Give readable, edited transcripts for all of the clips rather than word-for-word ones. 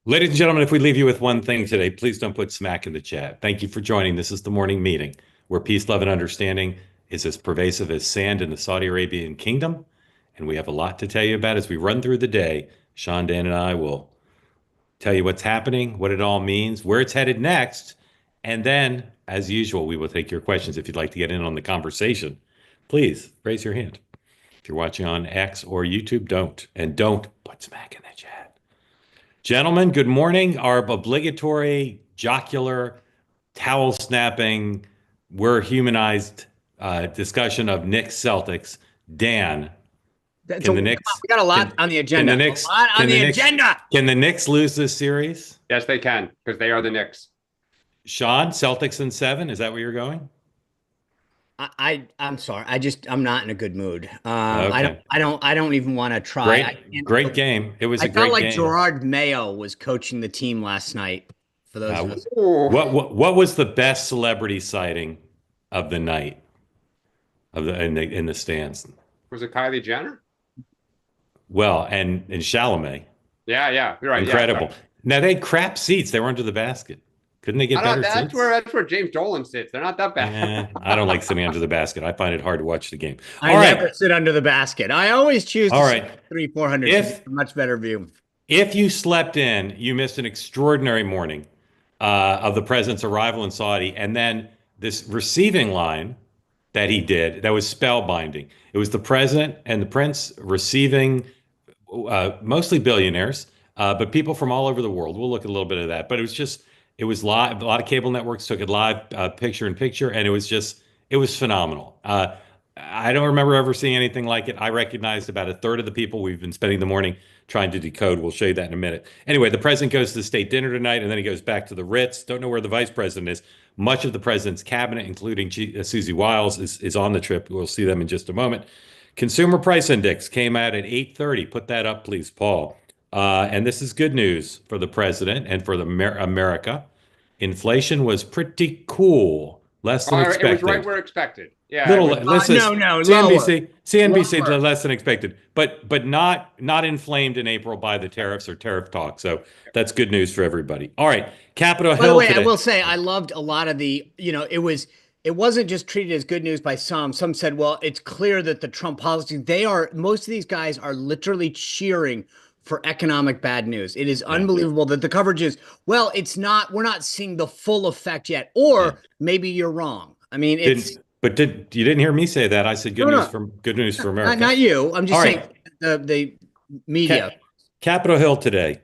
Ladies and gentlemen, if we leave you with one thing today, please don't put smack in the chat. Thank you for joining. This is the morning meeting where peace, love, and understanding is as pervasive as sand in the Saudi Arabian kingdom. And we have a lot to tell you about as we run through the day. Sean, Dan, and I will tell you what's happening, what it all means, where it's headed next. And then, as usual, we will take your questions. If you'd like to get in on the conversation, please raise your hand. If you're watching on X or YouTube, don't. And don't put smack in the chat. Gentlemen, good morning. Our obligatory jocular, towel snapping, we're humanized discussion of Knicks Celtics. Dan, That's can the come on, Knicks we got a lot on the agenda. A lot on the agenda. Can the Knicks lose this series? Yes, they can, because they are the Knicks. Sean, Celtics in 7. Is that where you're going? I'm sorry. I'm not in a good mood. Okay. I don't even want to try. Great game. It was a I great felt like game. Gerard Mayo was coaching the team last night. For those of us. What was the best celebrity sighting of the night in the stands? Was it Kylie Jenner? Well, and Chalamet. Yeah, you're right. Incredible. Yeah, Now they had crap seats. They were under the basket. Couldn't they get better seats? That's where James Dolan sits. They're not that bad. I don't like sitting under the basket. I find it hard to watch the game. I never sit under the basket. I always choose to sit 300-400 to get a much better view. If you slept in, you missed an extraordinary morning of the president's arrival in Saudi, and then this receiving line that he did that was spellbinding. It was the president and the prince receiving mostly billionaires, but people from all over the world. We'll look at a little bit of that, but it was live. A lot of cable networks took it live, picture in picture, and it was phenomenal. I don't remember ever seeing anything like it. I recognized about a third of the people we've been spending the morning trying to decode. We'll show you that in a minute. Anyway, the president goes to the state dinner tonight, and then he goes back to the Ritz. Don't know where the vice president is. Much of the president's cabinet, including Susie Wiles, is on the trip. We'll see them in just a moment. Consumer Price Index came out at 830. Put that up, please, Paul. And this is good news for the president and for America. Inflation was pretty cool, less than expected. It was right where expected. Yeah. Listen, CNBC less than expected, but not inflamed in April by the tariffs or tariff talk. So that's good news for everybody. All right, Capitol Hill. By the way, today. I will say I loved a lot of it wasn't just treated as good news by some. Some said, well, it's clear that the Trump policy, most of these guys are literally cheering for economic bad news. It is unbelievable that the coverage is, well, we're not seeing the full effect yet, or maybe you're wrong. I mean, you didn't hear me say that. I said good news for America. Not you. I'm just saying the media. Capitol Hill today.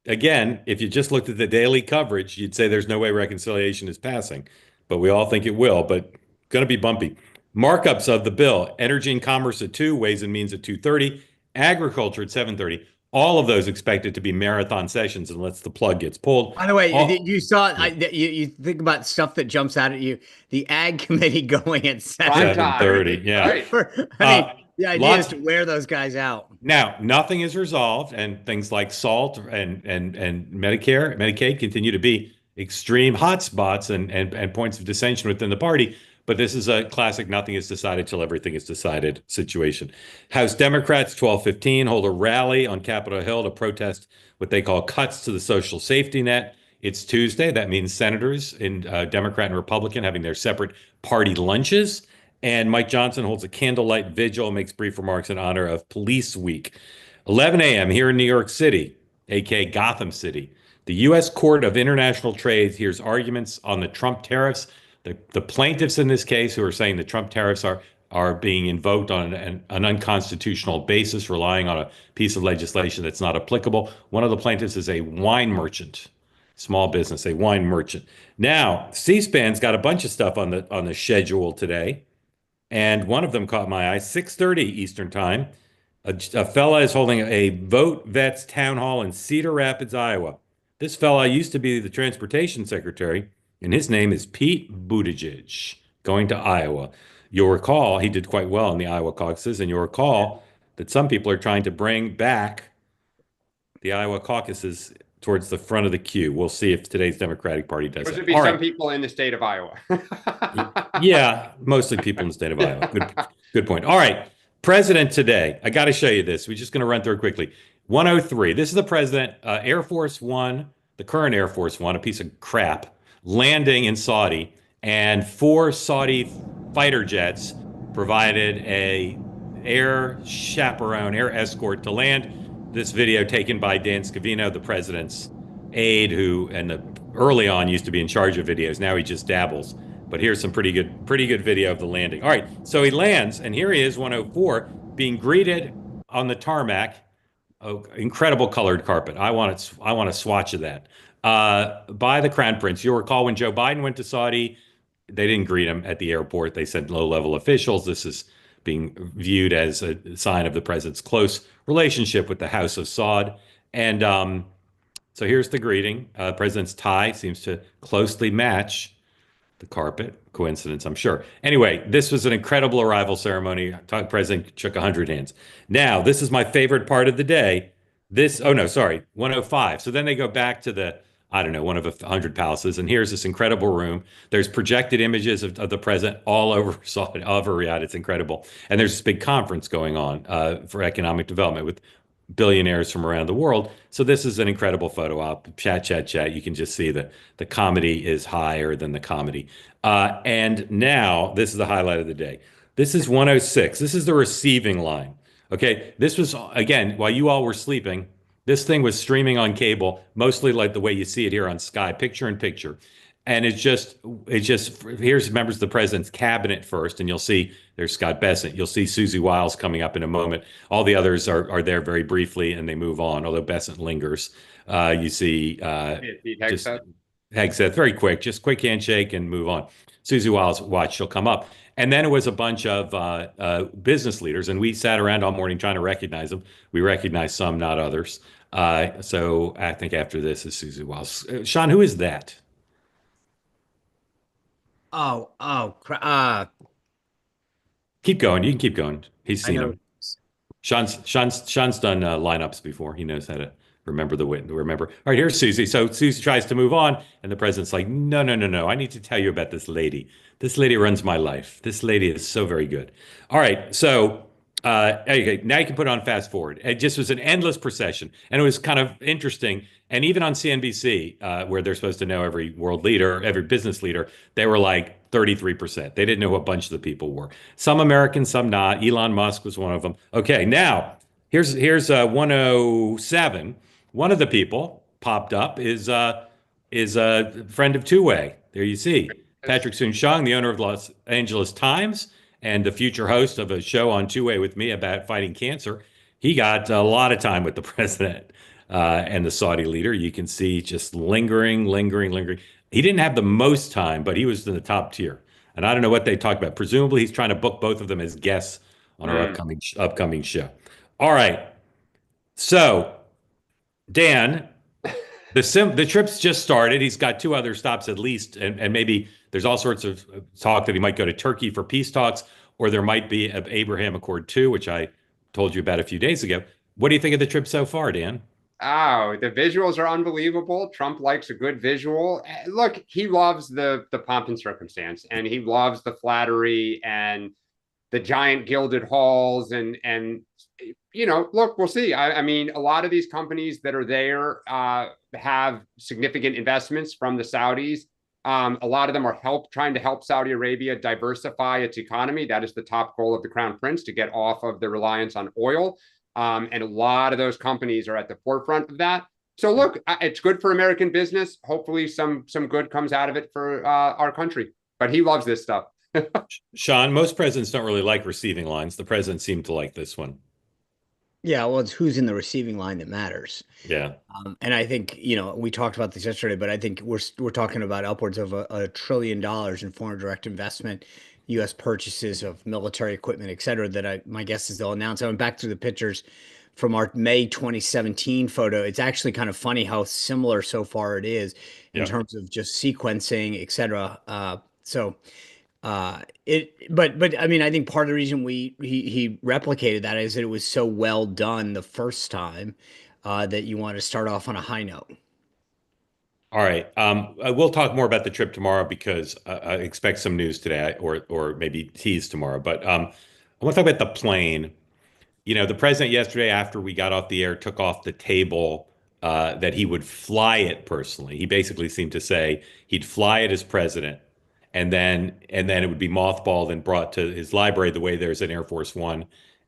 Again, if you just looked at the daily coverage, you'd say there's no way reconciliation is passing, but we all think it will, but going to be bumpy. Markups of the bill: energy and commerce at 2, ways and means at 2:30, agriculture at 7:30. All of those expected to be marathon sessions unless the plug gets pulled. By the way, you saw you think about stuff that jumps out at you. The Ag Committee going at 7:30. Yeah. Right. The idea is to wear those guys out. Now, nothing is resolved, and things like SALT and Medicaid continue to be extreme hotspots and points of dissension within the party. But this is a classic nothing is decided till everything is decided situation. House Democrats, 12:15, hold a rally on Capitol Hill to protest what they call cuts to the social safety net. It's Tuesday. That means senators in Democrat and Republican having their separate party lunches. And Mike Johnson holds a candlelight vigil and makes brief remarks in honor of Police Week. 11 a.m. here in New York City, aka Gotham City. The U.S. Court of International Trade hears arguments on the Trump tariffs. The plaintiffs in this case who are saying the Trump tariffs are being invoked on an unconstitutional basis, relying on a piece of legislation that's not applicable. One of the plaintiffs is a wine merchant, small business, a wine merchant. Now, C-SPAN's got a bunch of stuff on the schedule today. And one of them caught my eye, 6:30 Eastern Time. A fella is holding a Vote Vets town hall in Cedar Rapids, Iowa. This fella used to be the transportation secretary, and his name is Pete Buttigieg, going to Iowa. You'll recall he did quite well in the Iowa caucuses, and you'll recall that some people are trying to bring back the Iowa caucuses towards the front of the queue. We'll see if today's Democratic Party does it. There should be some people in the state of Iowa. Yeah, mostly people in the state of Iowa. Good point. All right. President today. I got to show you this. We're just going to run through it quickly. 103. This is the president, Air Force One, the current Air Force One, a piece of crap, landing in Saudi, and four Saudi fighter jets provided a air chaperone, air escort to land. This video taken by Dan Scavino, the president's aide, who early on used to be in charge of videos. Now he just dabbles. But here's some pretty good video of the landing. All right, so he lands, and here he is, 104, being greeted on the tarmac. Oh, incredible colored carpet. I want a swatch of that. By the Crown Prince. You'll recall when Joe Biden went to Saudi, they didn't greet him at the airport. They sent low-level officials. This is being viewed as a sign of the president's close relationship with the House of Saud. And so here's the greeting. President's tie seems to closely match the carpet. Coincidence, I'm sure. Anyway, this was an incredible arrival ceremony. President shook 100 hands. Now, this is my favorite part of the day. Oh no, sorry, 105. So then they go back to I don't know, one of 100 palaces. And here's this incredible room. There's projected images of the president all over Riyadh. It's incredible. And there's this big conference going on for economic development with billionaires from around the world. So this is an incredible photo op. Chat. You can just see that the comedy is higher than the comedy. And now this is the highlight of the day. This is 106. This is the receiving line. Okay. This was, again, while you all were sleeping, this thing was streaming on cable, mostly like the way you see it here on Sky, picture in picture. And here's members of the president's cabinet first, and you'll see there's Scott Bessent. You'll see Susie Wiles coming up in a moment. All the others are there very briefly, and they move on, although Bessent lingers. You see just Hegseth, very quick, just quick handshake and move on. Susie Wiles, watch, she'll come up. And then it was a bunch of business leaders, and we sat around all morning trying to recognize them. We recognized some, not others. So I think after this is Susie Wiles. Sean, who is that? Keep going. You can keep going. He's seen them. Sean's done lineups before. He knows how to remember remember. All right, here's Susie. So Susie tries to move on, and the president's like, no. I need to tell you about this lady. This lady runs my life. This lady is so very good. All right, so okay, now you can put on fast forward. It just was an endless procession, and it was kind of interesting. And even on CNBC, where they're supposed to know every world leader, every business leader, they were like 33%. They didn't know who a bunch of the people were. Some Americans, some not. Elon Musk was one of them. Okay, now here's 107. One of the people popped up is a friend of Two-Way. There you see Patrick Soon-Shiong, the owner of Los Angeles Times and the future host of a show on Two-Way with me about fighting cancer. He got a lot of time with the president and the Saudi leader. You can see just lingering. He didn't have the most time, but he was in the top tier. And I don't know what they talked about. Presumably, he's trying to book both of them as guests on our upcoming show. All right. So, Dan, the trip's just started. He's got two other stops at least, and maybe there's all sorts of talk that he might go to Turkey for peace talks, or there might be an Abraham Accord 2, which I told you about a few days ago. What do you think of the trip so far, Dan? Oh, the visuals are unbelievable. Trump likes a good visual. Look, he loves the pomp and circumstance, and he loves the flattery and the giant gilded halls and look, we'll see. I mean, a lot of these companies that are there have significant investments from the Saudis. A lot of them are trying to help Saudi Arabia diversify its economy. That is the top goal of the Crown Prince, to get off of the reliance on oil. And a lot of those companies are at the forefront of that. So look, it's good for American business. Hopefully some good comes out of it for our country. But he loves this stuff. Sean, most presidents don't really like receiving lines. The president seemed to like this one. Yeah, well, it's who's in the receiving line that matters. Yeah. And I think, we talked about this yesterday, but I think we're talking about upwards of $1 trillion in foreign direct investment, U.S. purchases of military equipment, et cetera, that my guess is they'll announce. I went back through the pictures from our May 2017 photo. It's actually kind of funny how similar so far it is in terms of just sequencing, et cetera. But I mean, I think part of the reason he replicated that is that it was so well done the first time that you want to start off on a high note. All right. We'll talk more about the trip tomorrow because I expect some news today, or maybe tease tomorrow. But I want to talk about the plane. the president yesterday, after we got off the air, took off the table that he would fly it personally. He basically seemed to say he'd fly it as president, and then it would be mothballed and brought to his library the way there's an Air Force One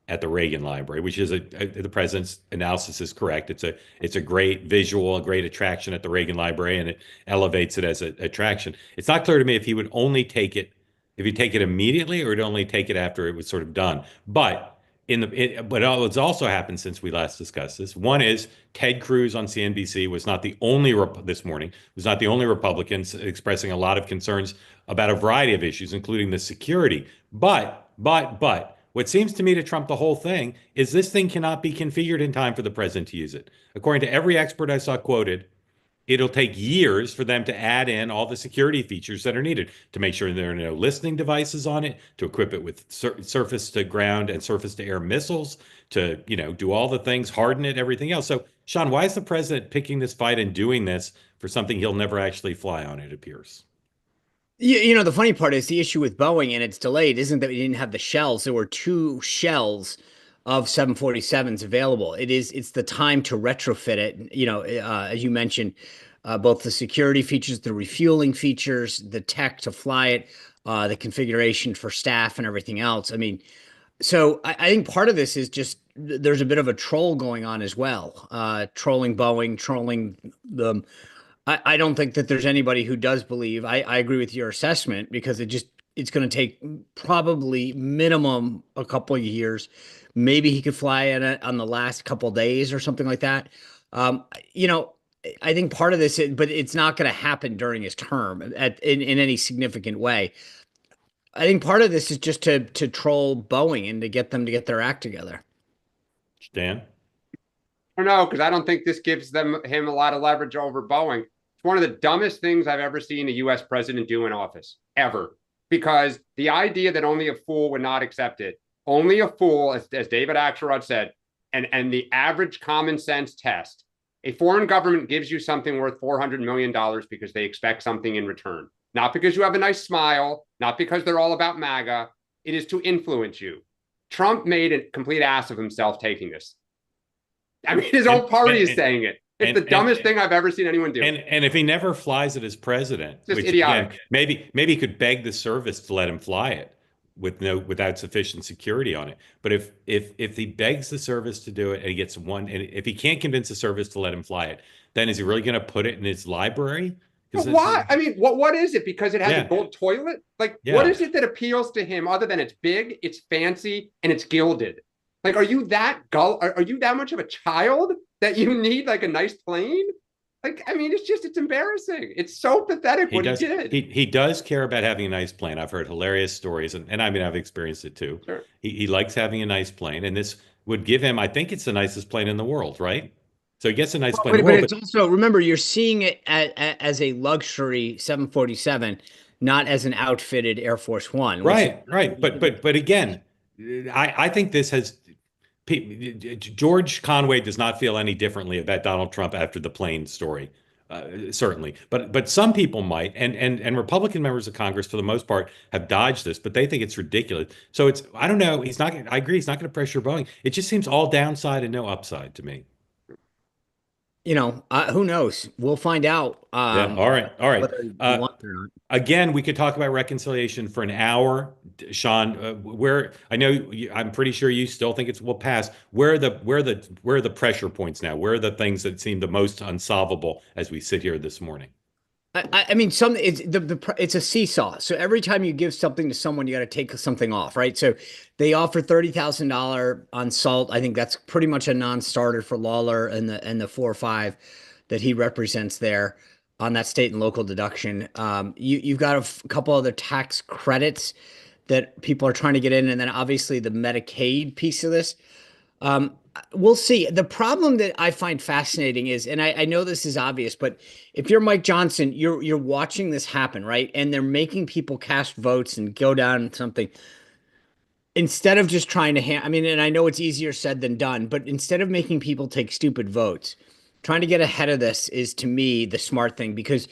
at the Reagan Library, which is the president's analysis is correct. It's a great visual, a great attraction at the Reagan Library, and it elevates it as an attraction. It's not clear to me if he would only take it, if he'd take it immediately, or he'd only take it after it was sort of done. But what's also happened since we last discussed this. One is Ted Cruz on CNBC was not the only this morning was not the only Republican expressing a lot of concerns about a variety of issues, including the security. But what seems to me to trump the whole thing is this thing cannot be configured in time for the president to use it. According to every expert I saw quoted, it'll take years for them to add in all the security features that are needed to make sure there are no listening devices on it, to equip it with surface to ground and surface to air missiles, to, do all the things, harden it, everything else. So, Sean, why is the president picking this fight and doing this for something he'll never actually fly on, it appears? The funny part is the issue with Boeing and it's delayed isn't that we didn't have the shells. There were two shells of 747s available. It's the time to retrofit it. As you mentioned, both the security features, the refueling features, the tech to fly it, the configuration for staff and everything else. I mean, so I think part of this is just there's a bit of a troll going on as well, trolling Boeing, trolling them. I don't think that there's anybody who does believe. I agree with your assessment because it's going to take probably minimum a couple of years. Maybe he could fly in it on the last couple of days or something like that. I think part of this, but it's not going to happen during his term in any significant way. I think part of this is just to troll Boeing and to get them to get their act together. Dan? I don't know, because I don't think this gives him a lot of leverage over Boeing. It's one of the dumbest things I've ever seen a U.S. president do in office, ever. Because the idea that only a fool would not accept it, only a fool, as David Axelrod said, and the average common sense test, a foreign government gives you something worth $400 million because they expect something in return. Not because you have a nice smile, not because they're all about MAGA. It is to influence you. Trump made a complete ass of himself taking this. I mean, his own party is saying it. It's the dumbest thing I've ever seen anyone do. And if he never flies it as president, just idiotic. Again, maybe he could beg the service to let him fly it without sufficient security on it. But if he begs the service to do it and he gets one, and if he can't convince the service to let him fly it, then is he really going to put it in his library? Why? I mean, what is it? Because it has a gold toilet? What is it that appeals to him other than it's big, it's fancy, and it's gilded? Like, are you that much of a child that you need like a nice plane? Like, I mean, it's embarrassing. It's so pathetic what he did. He does care about having a nice plane. I've heard hilarious stories, and I mean, I've experienced it too. Sure. He likes having a nice plane, and this would give him, I think it's the nicest plane in the world, right? So he gets a nice plane in the world. But it's also, remember, you're seeing it as a luxury 747, not as an outfitted Air Force One. Right. But again, I think this has George Conway does not feel any differently about Donald Trump after the plane story, certainly. But some people might, and Republican members of Congress, for the most part, have dodged this, but they think it's ridiculous. So I don't know. I agree. He's not going to pressure Boeing. It just seems all downside and no upside to me. Who knows? We'll find out. Yeah. All right. Again, we could talk about reconciliation for an hour, Sean. I'm pretty sure you still think will pass. Where are the pressure points now? Where are the things that seem the most unsolvable as we sit here this morning? I mean, it's a seesaw. So every time you give something to someone, you got to take something off, right? So they offer $30,000 on SALT. I think that's pretty much a non-starter for Lawler and the 4 or 5 that he represents there on that state and local deduction. You've got a couple other tax credits that people are trying to get in, and then obviously the Medicaid piece of this. We'll see. The problem that I find fascinating is, and I know this is obvious, but if you're Mike Johnson, you're watching this happen, right? And they're making people cast votes and go down something. Instead of just trying to and I know it's easier said than done, but instead of making people take stupid votes, trying to get ahead of this is, to me, the smart thing, because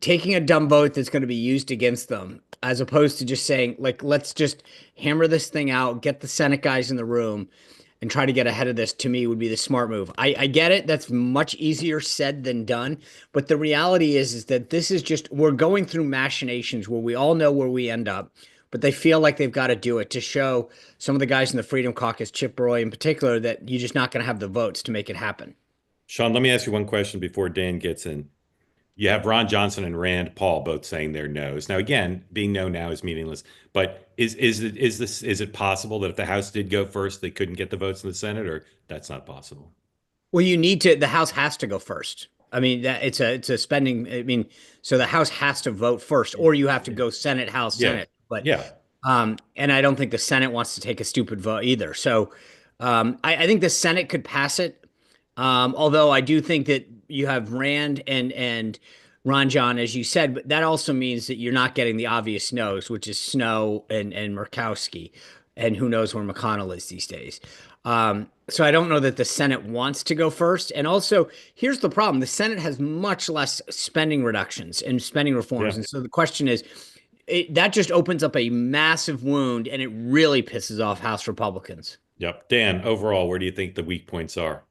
taking a dumb vote that's going to be used against them, as opposed to just saying, like, let's just hammer this thing out, get the Senate guys in the room, and try to get ahead of this, to me, would be the smart move. I get it. That's much easier said than done. But the reality is that this is just, we're going through machinations where we all know where we end up, but they feel like they've got to do it to show some of the guys in the Freedom Caucus, Chip Roy in particular, that you're just not going to have the votes to make it happen. Sean, let me ask you one question before Dan gets in. You have Ron Johnson and Rand Paul both saying their no's. Now, again, being no now is meaningless. But is it possible that if the House did go first, they couldn't get the votes in the Senate, or that's not possible? Well, you need to, the House has to go first. I mean, that it's a spending. I mean, so the House has to vote first, or you have to go Senate, House, Yeah. Senate. But Yeah. and I don't think the Senate wants to take a stupid vote either. So I think the Senate could pass it. Although I do think that you have Rand and Ron John, as you said, but that also means that you're not getting the obvious no's, which is Snow and Murkowski, and who knows where McConnell is these days. So I don't know that the Senate wants to go first. And also, here's the problem: the Senate has much less spending reductions and spending reforms, Yeah. and so the question is, that just opens up a massive wound, and it really pisses off House Republicans. Yep. Dan, overall, where do you think the weak points are?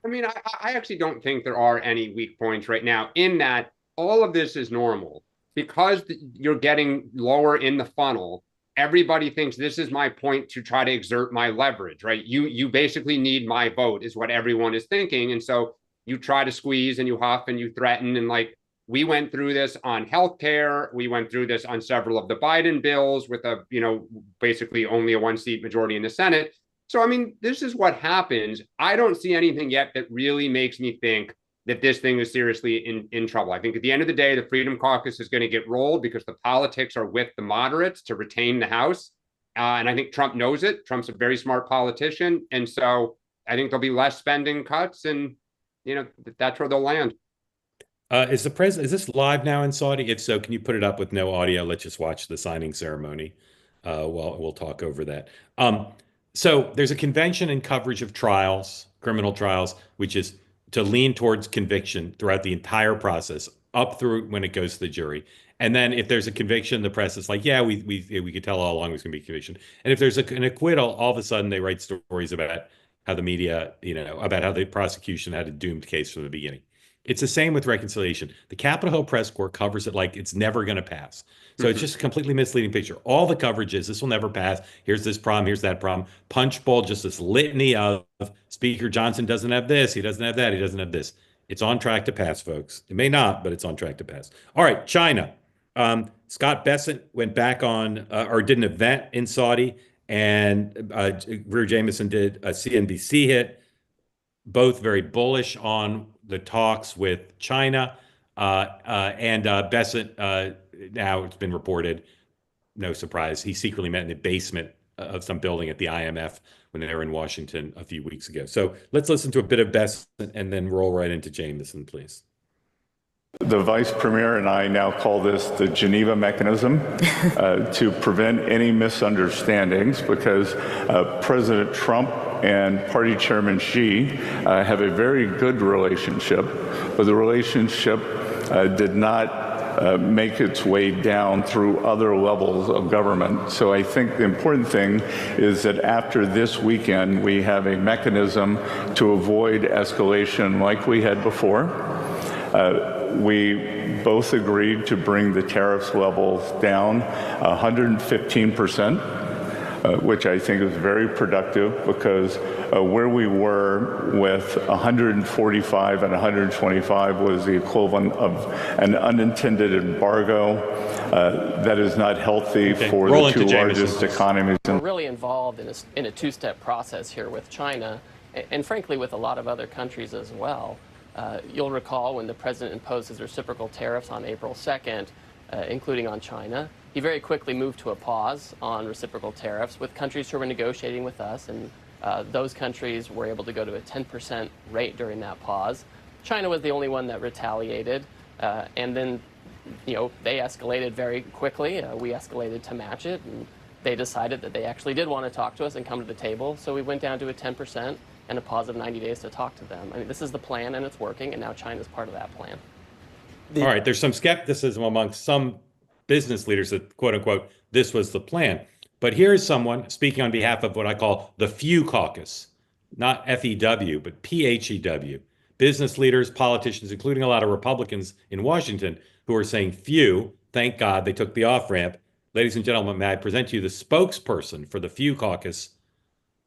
I mean, I actually don't think there are any weak points right now, in that all of this is normal because you're getting lower in the funnel. Everybody thinks this is my point to try to exert my leverage, right? You basically need my vote is what everyone is thinking. And so you try to squeeze and you huff and you threaten. And like, we went through this on healthcare. We went through this on several of the Biden bills with basically only a 1-seat majority in the Senate. So, I mean, this is what happens. I don't see anything yet that really makes me think that this thing is seriously in trouble. I think at the end of the day, the Freedom Caucus is going to get rolled because the politics are with the moderates to retain the House. And I think Trump knows it. Trump's a very smart politician. And so I think there'll be less spending cuts, and, that's where they'll land. Is this live now in Saudi? If so, can you put it up with no audio? Let's just watch the signing ceremony. Well, we'll talk over that. So there's a convention and coverage of trials, criminal trials, which is to lean towards conviction throughout the entire process, up through when it goes to the jury. And then if there's a conviction, the press is like, yeah, we could tell all along it was going to be conviction. And if there's an acquittal, all of a sudden they write stories about how the media, about how the prosecution had a doomed case from the beginning. It's the same with reconciliation. The Capitol Hill Press Corps covers it like it's never going to pass. So it's just a completely misleading picture. All the coverage is this will never pass. Here's this problem. Here's that problem. Punch bowl, just this litany of Speaker Johnson doesn't have this. He doesn't have that. He doesn't have this. It's on track to pass, folks. It may not, but it's on track to pass. All right, China. Scott Bessent went back on or did an event in Saudi, and Greer Jameson did a CNBC hit, both very bullish on the talks with China. And Bessent, now it's been reported, no surprise, he secretly met in the basement of some building at the IMF when they were in Washington a few weeks ago. So let's listen to a bit of Bessent and then roll right into Jameson, please. The vice premier and I now call this the Geneva mechanism to prevent any misunderstandings, because President Trump and Party Chairman Xi have a very good relationship, but the relationship did not make its way down through other levels of government. So I think the important thing is that after this weekend, we have a mechanism to avoid escalation like we had before. We both agreed to bring the tariffs levels down 115%, which I think is very productive, because where we were with 145 and 125 was the equivalent of an unintended embargo. That is not healthy for the two largest economies. We're really involved in a two-step process here with China, and frankly with a lot of other countries as well. You'll recall when the president imposed his reciprocal tariffs on April 2nd, including on China, he very quickly moved to a pause on reciprocal tariffs with countries who were negotiating with us, and those countries were able to go to a 10% rate during that pause. China was the only one that retaliated, and then they escalated very quickly. We escalated to match it, and they decided that they actually did want to talk to us and come to the table, so we went down to a 10%. And a pause of 90 days to talk to them. I mean, this is the plan, and it's working, and now China's part of that plan. All right, there's some skepticism among some business leaders that, quote unquote, this was the plan. But here's someone speaking on behalf of what I call the few caucus, not FEW, but PHEW. Business leaders, politicians, including a lot of Republicans in Washington, who are saying few, thank God they took the off-ramp. Ladies and gentlemen, may I present to you the spokesperson for the few caucus,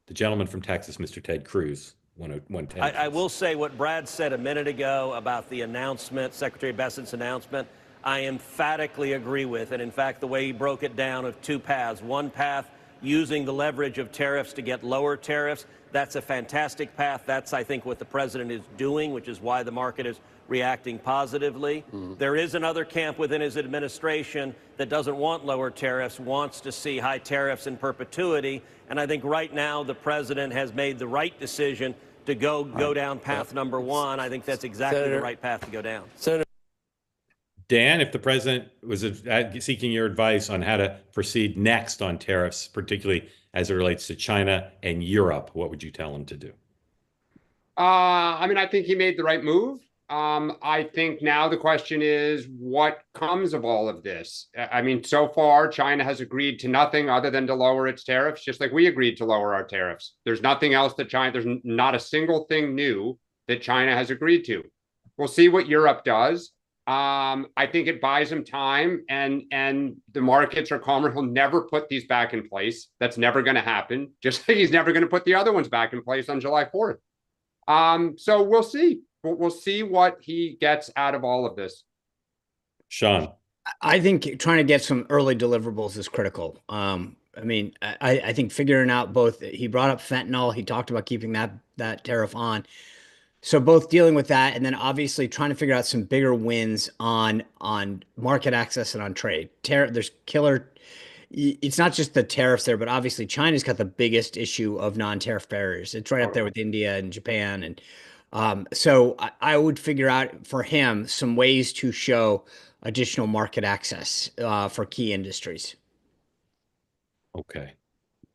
the gentleman from Texas, Mr. Ted Cruz. 110. I will say what Brad said a minute ago about the announcement, Secretary Besant's announcement, I emphatically agree with. And in fact, the way he broke it down of two paths, one path using the leverage of tariffs to get lower tariffs, that's a fantastic path. That's, I think, what the president is doing, which is why the market is reacting positively. There is another camp within his administration that doesn't want lower tariffs, wants to see high tariffs in perpetuity. And I think right now the president has made the right decision to go down path number one. I think that's exactly the right path to go down. Dan, if the president was seeking your advice on how to proceed next on tariffs, particularly as it relates to China and Europe, what would you tell him to do? I mean, I think he made the right move. I think now the question is what comes of all of this? I mean, so far, China has agreed to nothing other than to lower its tariffs, just like we agreed to lower our tariffs. There's nothing else that there's not a single thing new that China has agreed to. We'll see what Europe does. I think it buys him time and the markets are calmer. He'll never put these back in place. That's never going to happen. Just like he's never going to put the other ones back in place on July 4th. So we'll see. We'll see what he gets out of all of this. Sean. I think trying to get some early deliverables is critical. I mean, I think figuring out both, he brought up fentanyl. He talked about keeping that tariff on. So both dealing with that and then obviously trying to figure out some bigger wins on market access and on trade. There's killer. It's not just the tariffs there, but obviously China's got the biggest issue of non-tariff barriers. It's right up there with India and Japan. And so I would figure out for him some ways to show additional market access for key industries. Okay.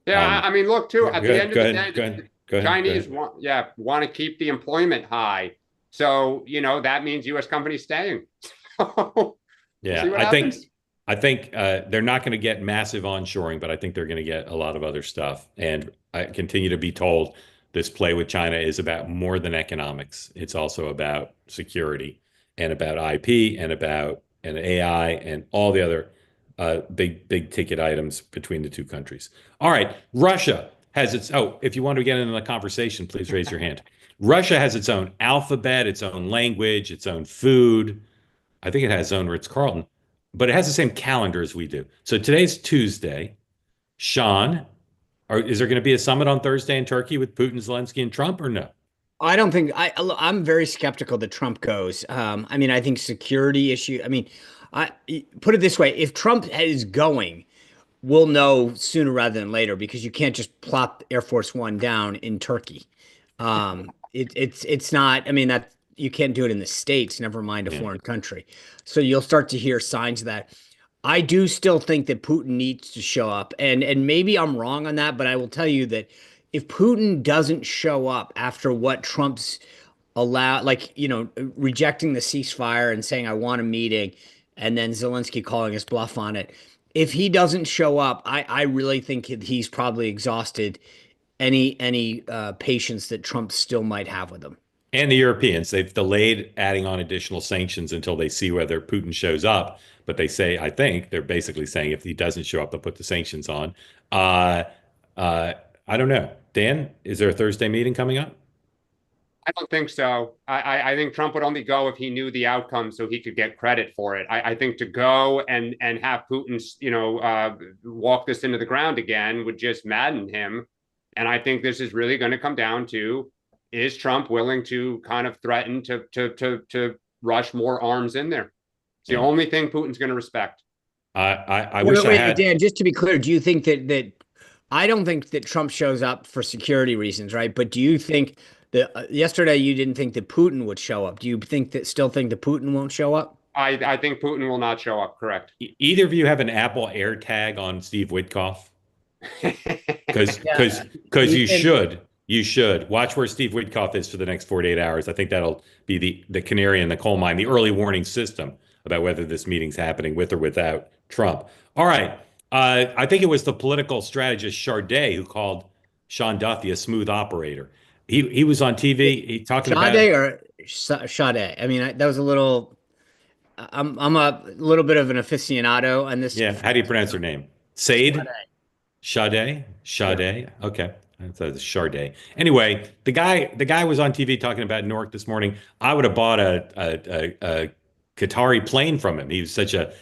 Yeah, I mean, look, too, at the end of the day, Chinese want to keep the employment high. So, that means U.S. companies staying. Yeah, I think they're not going to get massive onshoring, but I think they're going to get a lot of other stuff. And I continue to be told this play with China is about more than economics. It's also about security and about IP and about AI and all the other big ticket items between the two countries. All right, Russia has its, if you want to get into the conversation, please raise your hand. Russia has its own alphabet, its own language, its own food. I think it has its own Ritz-Carlton, but it has the same calendar as we do. So today's Tuesday. Sean, is there going to be a summit on Thursday in Turkey with Putin, Zelensky, and Trump, or no? I don't think I'm very skeptical that Trump goes. I mean, I think security issue. I mean, I put it this way: if Trump is going, we'll know sooner rather than later because you can't just plop Air Force One down in Turkey. It's not. I mean, that you can't do it in the States. Never mind a foreign country. So you'll start to hear signs of that. I do still think that Putin needs to show up, and maybe I'm wrong on that, but I will tell you that if Putin doesn't show up after what Trump's rejecting the ceasefire and saying I want a meeting, and then Zelensky calling his bluff on it, if he doesn't show up, I really think he's probably exhausted any patience that Trump still might have with him. And the Europeans, they've delayed adding on additional sanctions until they see whether Putin shows up. But they say, I think they're basically saying if he doesn't show up, they'll put the sanctions on. I don't know. Dan, is there a Thursday meeting coming up? I don't think so. I think Trump would only go if he knew the outcome so he could get credit for it. I think to go and have Putin, walk this into the ground again would just madden him. And I think this is really going to come down to, is Trump willing to kind of threaten to rush more arms in there? It's the only thing Putin's going to respect. I wish I had. Dan, just to be clear, do you think that I don't think that Trump shows up for security reasons, right? But do you think that yesterday you didn't think that Putin would show up? Do you still think that Putin won't show up? I think Putin will not show up. Correct. Either of you have an Apple AirTag on Steve Witkoff? Because you should watch where Steve Witkoff is for the next 48 hours. I think that'll be the canary in the coal mine, the early warning system about whether this meeting's happening with or without Trump. All right. I think it was the political strategist Chardet who called Sean Duffy a smooth operator. He was on TV. He talking about Sade or Sade? I mean, that was a little. I'm a little bit of an aficionado on this. yeah. How do you pronounce her name? Sade? Sade? Yeah. Sade? Okay. I thought it was Charday. Anyway, the guy was on TV talking about Newark this morning. I would have bought a Qatari plane from him. He was such a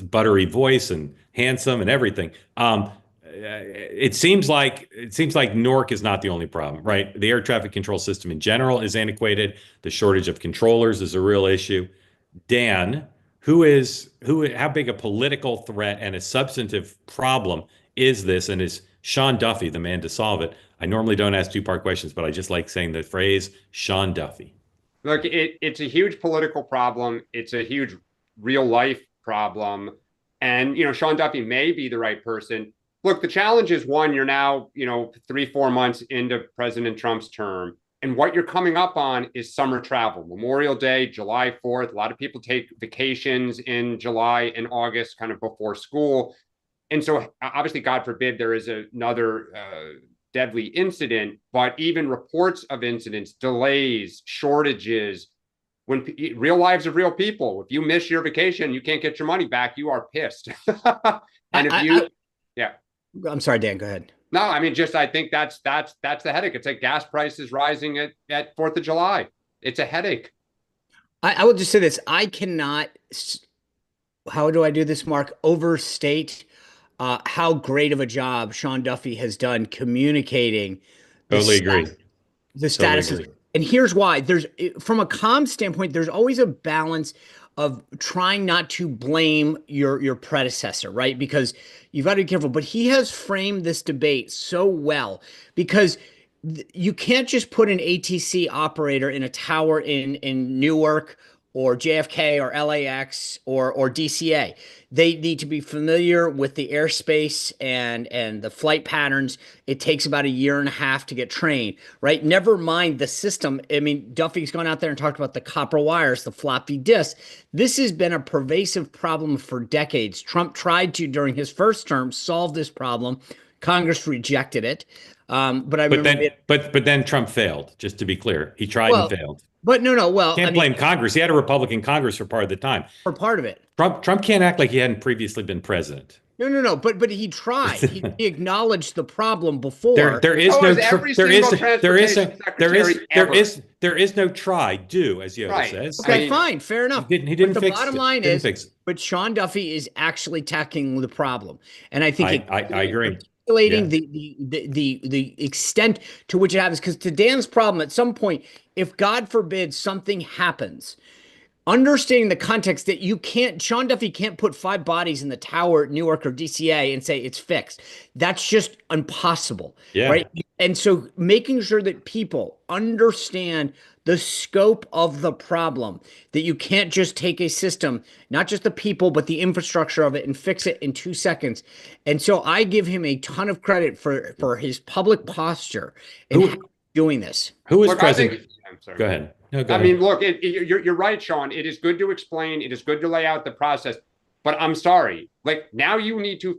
buttery voice and handsome and everything. It seems like Newark is not the only problem, right? The air traffic control system in general is antiquated. The shortage of controllers is a real issue. Dan, how big a political threat and a substantive problem is this? And is Sean Duffy the man to solve it? I normally don't ask two-part questions, but I just like saying the phrase Sean Duffy. Look, it's a huge political problem. It's a huge real life problem. And, Sean Duffy may be the right person. Look, the challenge is one, you're now, 3-4 months into President Trump's term. And what you're coming up on is summer travel, Memorial Day, July 4th. A lot of people take vacations in July and August, kind of before school. And so obviously, God forbid, there is another deadly incident, but even reports of incidents, delays, shortages, when real lives of real people, if you miss your vacation, you can't get your money back, you are pissed. And yeah. I'm sorry, Dan, go ahead. No, I mean, I think that's the headache. It's like gas prices rising at 4th of July. It's a headache. I will just say this. I cannot, how do I do this, Mark? Overstate how great of a job Sean Duffy has done communicating Totally agree. the status. Totally agree. And here's why. From a comm standpoint, there's always a balance of trying not to blame your predecessor, right? Because you've got to be careful. But he has framed this debate so well, because you can't just put an ATC operator in a tower in Newark or JFK or LAX or DCA. They need to be familiar with the airspace and the flight patterns. It takes about 1.5 years to get trained, right? Never mind the system. I mean, Duffy's gone out there and talked about the copper wires, the floppy disk. This has been a pervasive problem for decades. Trump tried to, during his first term, solve this problem. Congress rejected it. But then Trump failed, just to be clear. He tried and failed. But no. Well, can't blame Congress. He had a Republican Congress for part of the time. For part of it. Trump can't act like he hadn't previously been president. No. But he tried. He acknowledged the problem before. There is no try. Do, as Yoda says. Okay, fine, fair enough. He didn't but fix the bottom it. line Didn't is, fix it. but Sean Duffy is actually tackling the problem, and I think I agree. Articulating the extent to which it happens, because to Dan's problem, at some point, if God forbid something happens, understanding the context that Sean Duffy can't put 5 bodies in the tower at Newark or DCA and say it's fixed. That's just impossible. Yeah. Right. And so making sure that people understand the scope of the problem, that you can't just take a system, not just the people, but the infrastructure of it, and fix it in 2 seconds. And so I give him a ton of credit for his public posture in doing this. Who is president? I'm sorry. Go ahead. No, go ahead. I mean, look, you're right, Sean. It is good to explain. It is good to lay out the process. But I'm sorry. Like, now you need to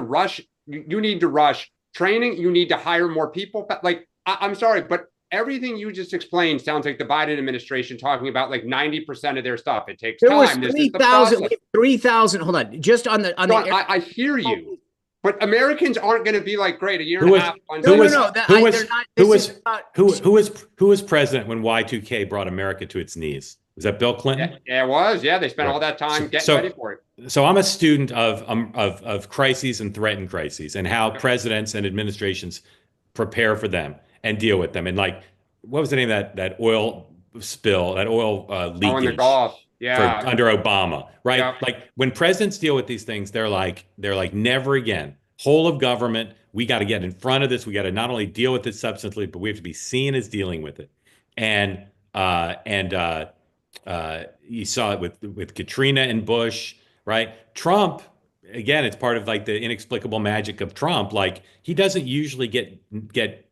rush. You need to rush training. You need to hire more people. Like, I'm sorry, but everything you just explained sounds like the Biden administration talking about like 90% of their stuff. It takes time. There was 3,000. Hold on. Just on the. Sean, I hear you. But Americans aren't going to be like, great, 1.5 years. Who was president when Y2K brought America to its knees? Was that Bill Clinton? Yeah, it was. Yeah, they spent all that time getting ready for it. So I'm a student of crises and threatened crises, and how presidents and administrations prepare for them and deal with them. And like, what was the name of that oil spill, that oil leakage? Oh, in the Gulf. Yeah. Under Obama, right? Yeah. Like, when presidents deal with these things, they're like, never again. Whole of government, we got to get in front of this. We got to not only deal with it substantively, but we have to be seen as dealing with it. And you saw it with Katrina and Bush, right? Trump, again, it's part of like the inexplicable magic of Trump. Like, he doesn't usually get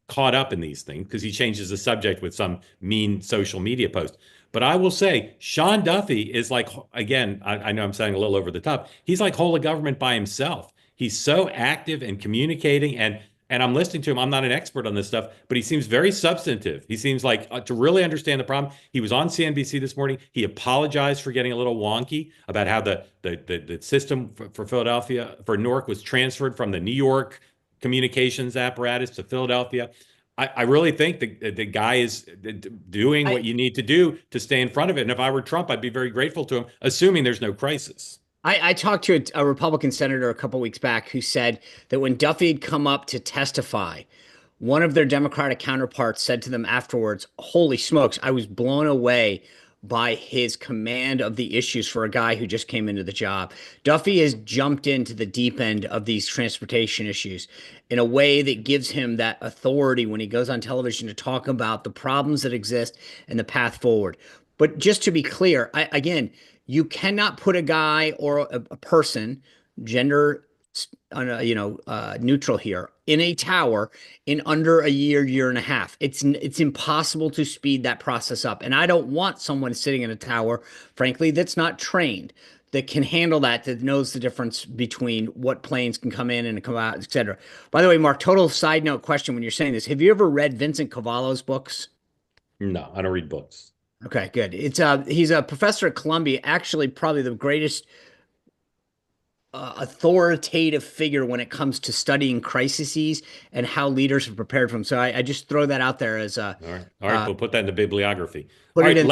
caught up in these things because he changes the subject with some mean social media post. But I will say, Sean Duffy is like, again, I know I'm saying a little over the top. He's like whole of government by himself. He's so active and communicating, and I'm listening to him. I'm not an expert on this stuff, but he seems very substantive. He seems like to really understand the problem. He was on CNBC this morning. He apologized for getting a little wonky about how the system for Philadelphia, for Newark, was transferred from the New York communications apparatus to Philadelphia. I really think the guy is doing what you need to do to stay in front of it. And if I were Trump, I'd be very grateful to him, assuming there's no crisis. I talked to a Republican senator a couple weeks back who said that when Duffy had come up to testify, one of their Democratic counterparts said to them afterwards, "Holy smokes, I was blown away by his command of the issues for a guy who just came into the job." Duffy has jumped into the deep end of these transportation issues in a way that gives him that authority when he goes on television to talk about the problems that exist and the path forward. But just to be clear, again, you cannot put a guy or a person, gender, neutral here, in a tower in under a year and a half. It's impossible to speed that process up. And I don't want someone sitting in a tower, frankly, that's not trained, that can handle that knows the difference between what planes can come in and come out, et cetera. By the way, Mark, total side note question when you're saying this. Have you ever read Vincent Cavallo's books? No, I don't read books. Okay, good. He's a professor at Columbia, actually probably the greatest authoritative figure when it comes to studying crises and how leaders are prepared for them. So I just throw that out there as a. All right, we'll put that in the bibliography. All right,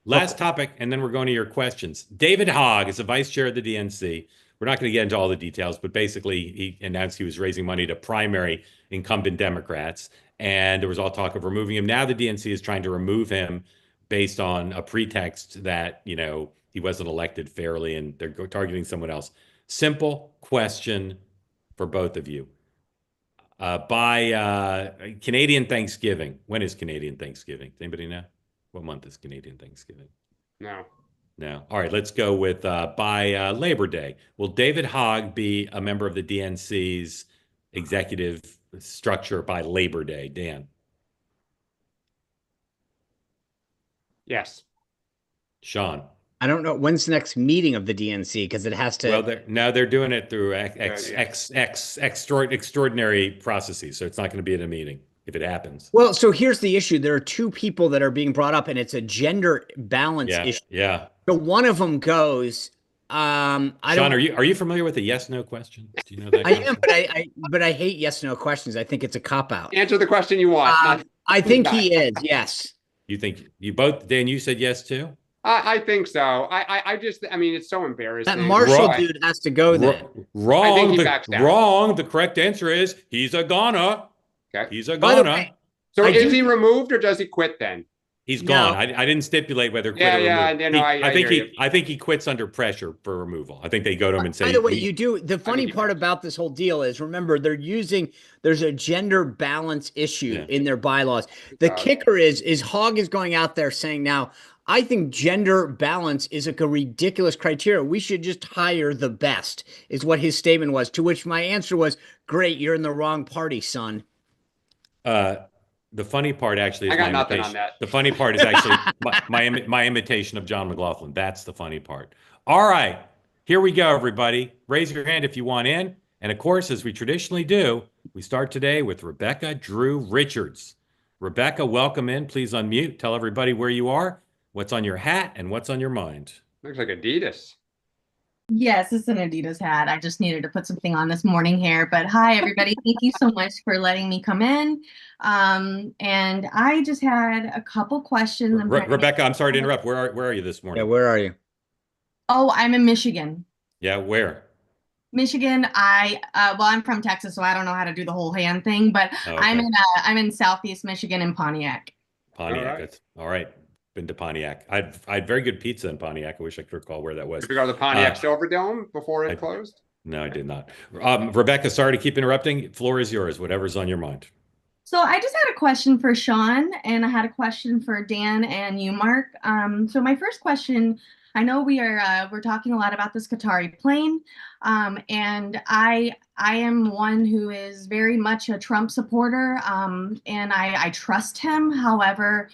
last topic, and then we're going to your questions. David Hogg is the vice chair of the DNC. We're not going to get into all the details, but basically he announced he was raising money to primary incumbent Democrats, and there was all talk of removing him. Now the DNC is trying to remove him based on a pretext that, he wasn't elected fairly and they're targeting someone else. Simple question for both of you. By Canadian Thanksgiving, when is Canadian Thanksgiving? Does anybody know? What month is Canadian Thanksgiving? No. No. All right, let's go with by Labor Day. Will David Hogg be a member of the DNC's executive structure by Labor Day? Dan? Yes. Sean? I don't know when's the next meeting of the DNC because it has to. Well, they're doing it through extraordinary processes, so it's not going to be at a meeting if it happens. Well, so here's the issue: there are two people that are being brought up, and it's a gender balance issue. Yeah. So one of them goes. Sean, are you familiar with the yes/no question? Do you know that? I am, but I hate yes/no questions. I think it's a cop out. Answer the question you want. I think he is. Yes. You think you both, Dan? You said yes too. I think so. I mean, it's so embarrassing. That Marshall dude has to go then. Wrong. Wrong. The correct answer is he's a goner. Okay. He's a goner. So is he removed or does he quit then? He's gone. I didn't stipulate whether quit or removed. I think he quits under pressure for removal. I think they go to him and say. By the way, you do. The funny part about this whole deal is, remember, there's a gender balance issue in their bylaws. The kicker is Hogg is going out there saying now, I think gender balance is a ridiculous criteria. We should just hire the best, is what his statement was. To which my answer was, great, you're in the wrong party, son. The funny part actually is I got nothing on that. The funny part is actually my imitation of John McLaughlin. That's the funny part. All right, here we go, everybody. Raise your hand if you want in. And of course, as we traditionally do, we start today with Rebecca Drew Richards. Rebecca, welcome in. Please unmute. Tell everybody where you are, what's on your hat, and what's on your mind. Looks like Adidas. Yes, it's an Adidas hat. I just needed to put something on this morning here. But hi, everybody. Thank you so much for letting me come in. And I just had a couple questions. Rebecca, I'm sorry to interrupt. Where are you this morning? Yeah, where are you? Oh, I'm in Michigan. Yeah, where? Michigan. I'm from Texas, so I don't know how to do the whole hand thing. But okay. I'm in Southeast Michigan in Pontiac. Pontiac. All right. Been to Pontiac. I had very good pizza in Pontiac. I wish I could recall where that was. Did you go to the Pontiac Silverdome before it closed? No, I did not. Rebecca, sorry to keep interrupting. Floor is yours. Whatever's on your mind. So I just had a question for Sean, and I had a question for Dan and you, Mark. So my first question, I know we're talking a lot about this Qatari plane, and I am one who is very much a Trump supporter, and I trust him. However,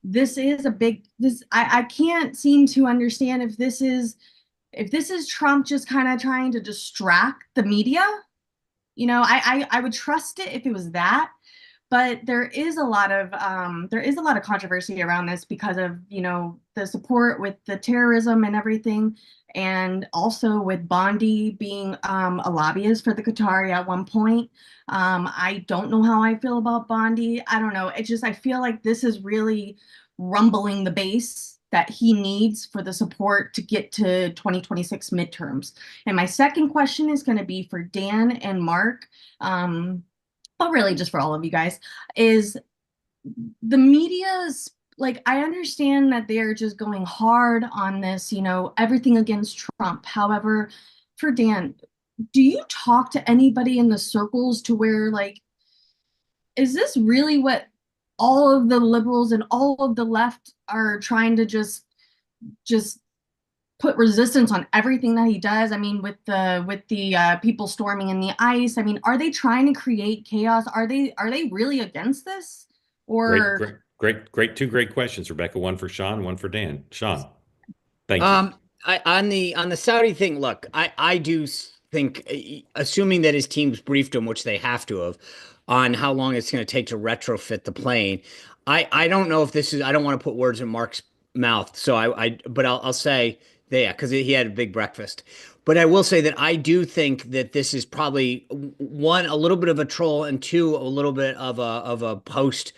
this is a big, I can't seem to understand if this is Trump just kind of trying to distract the media. You know, I would trust it if it was that, but there is a lot of controversy around this because of, you know, the support with the terrorism and everything, and also with Bondi being a lobbyist for the Qatari at one point. I don't know how I feel about Bondi. I don't know. It just, I feel like this is really rumbling the base that he needs for the support to get to 2026 midterms. And my second question is going to be for Dan and Mark, but really just for all of you guys, is the media's, like, I understand that they're just going hard on this, you know, everything against Trump. However, for Dan, do you talk to anybody in the circles to where, like, is this really what all of the liberals and all of the left are trying to just put resistance on everything that he does? I mean, with the people storming in the ice, I mean, are they trying to create chaos? Are they really against this? Or Great, two great questions, Rebecca. One for Sean, one for Dan. Sean, thank you. On the Saudi thing, look, I do think, assuming that his team's briefed him, which they have to have, on how long it's going to take to retrofit the plane. I don't know if this is, I don't want to put words in Mark's mouth, so but I'll say, yeah, because he had a big breakfast. But I will say that I do think that this is probably, one, a little bit of a troll, and two, a little bit of a post,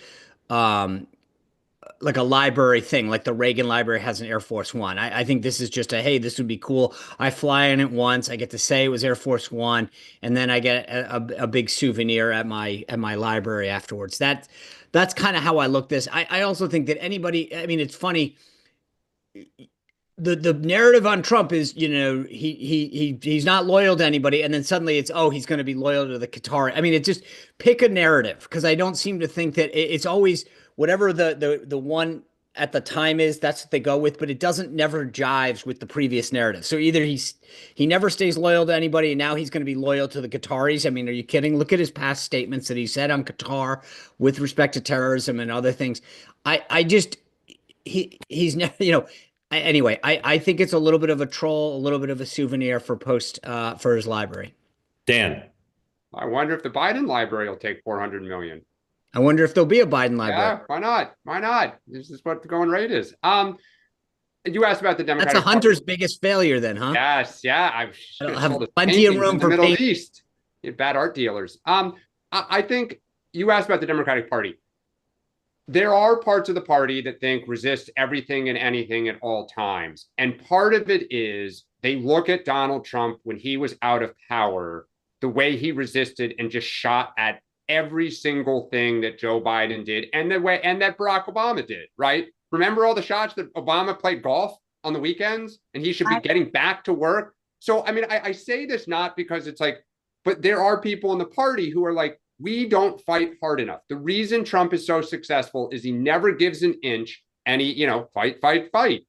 like a library thing, like the Reagan Library has an Air Force One. I think this is just a, hey, this would be cool. I fly in it once, I get to say it was Air Force One, and then I get a big souvenir at my library afterwards. That's kind of how I look this. I also think that anybody, I mean, it's funny. The narrative on Trump is, you know, he's not loyal to anybody, and then suddenly it's, oh, he's going to be loyal to the Qatari. I mean, it just, pick a narrative, because I don't seem to think that it's always whatever the one at the time is, that's what they go with, but it doesn't, never jives with the previous narrative. So either he never stays loyal to anybody, and now he's going to be loyal to the Qataris. I mean, are you kidding? Look at his past statements that he said on Qatar with respect to terrorism and other things. He's never, you know. Anyway, I think it's a little bit of a troll, a little bit of a souvenir for for his library. Dan. I wonder if the Biden library will take 400 million. I wonder if there'll be a Biden library. Yeah, why not? Why not? This is what the going rate is. You asked about the Democratic That's a hunter's Party. biggest failure, then, huh? Yes, yeah. I'll have plenty of room for the Middle East. You bad art dealers. I think you asked about the Democratic Party. There are parts of the party that think resist everything and anything at all times. And part of it is they look at Donald Trump when he was out of power, the way he resisted and just shot at every single thing that Joe Biden did, and that Barack Obama did, right? Remember all the shots that Obama played golf on the weekends, and he should be getting back to work. So, I mean, I say this not because it's like, but there are people in the party who are like, we don't fight hard enough. The reason Trump is so successful is he never gives an inch, and he, you know, fight.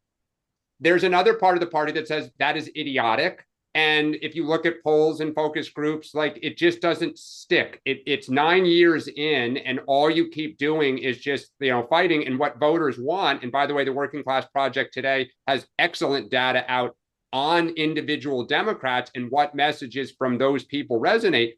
There's another part of the party that says that is idiotic. And if you look at polls and focus groups, like, it just doesn't stick. It's 9 years in, and all you keep doing is just, you know, fighting. And what voters want, and by the way, the Working Class Project today has excellent data out on individual Democrats and what messages from those people resonate.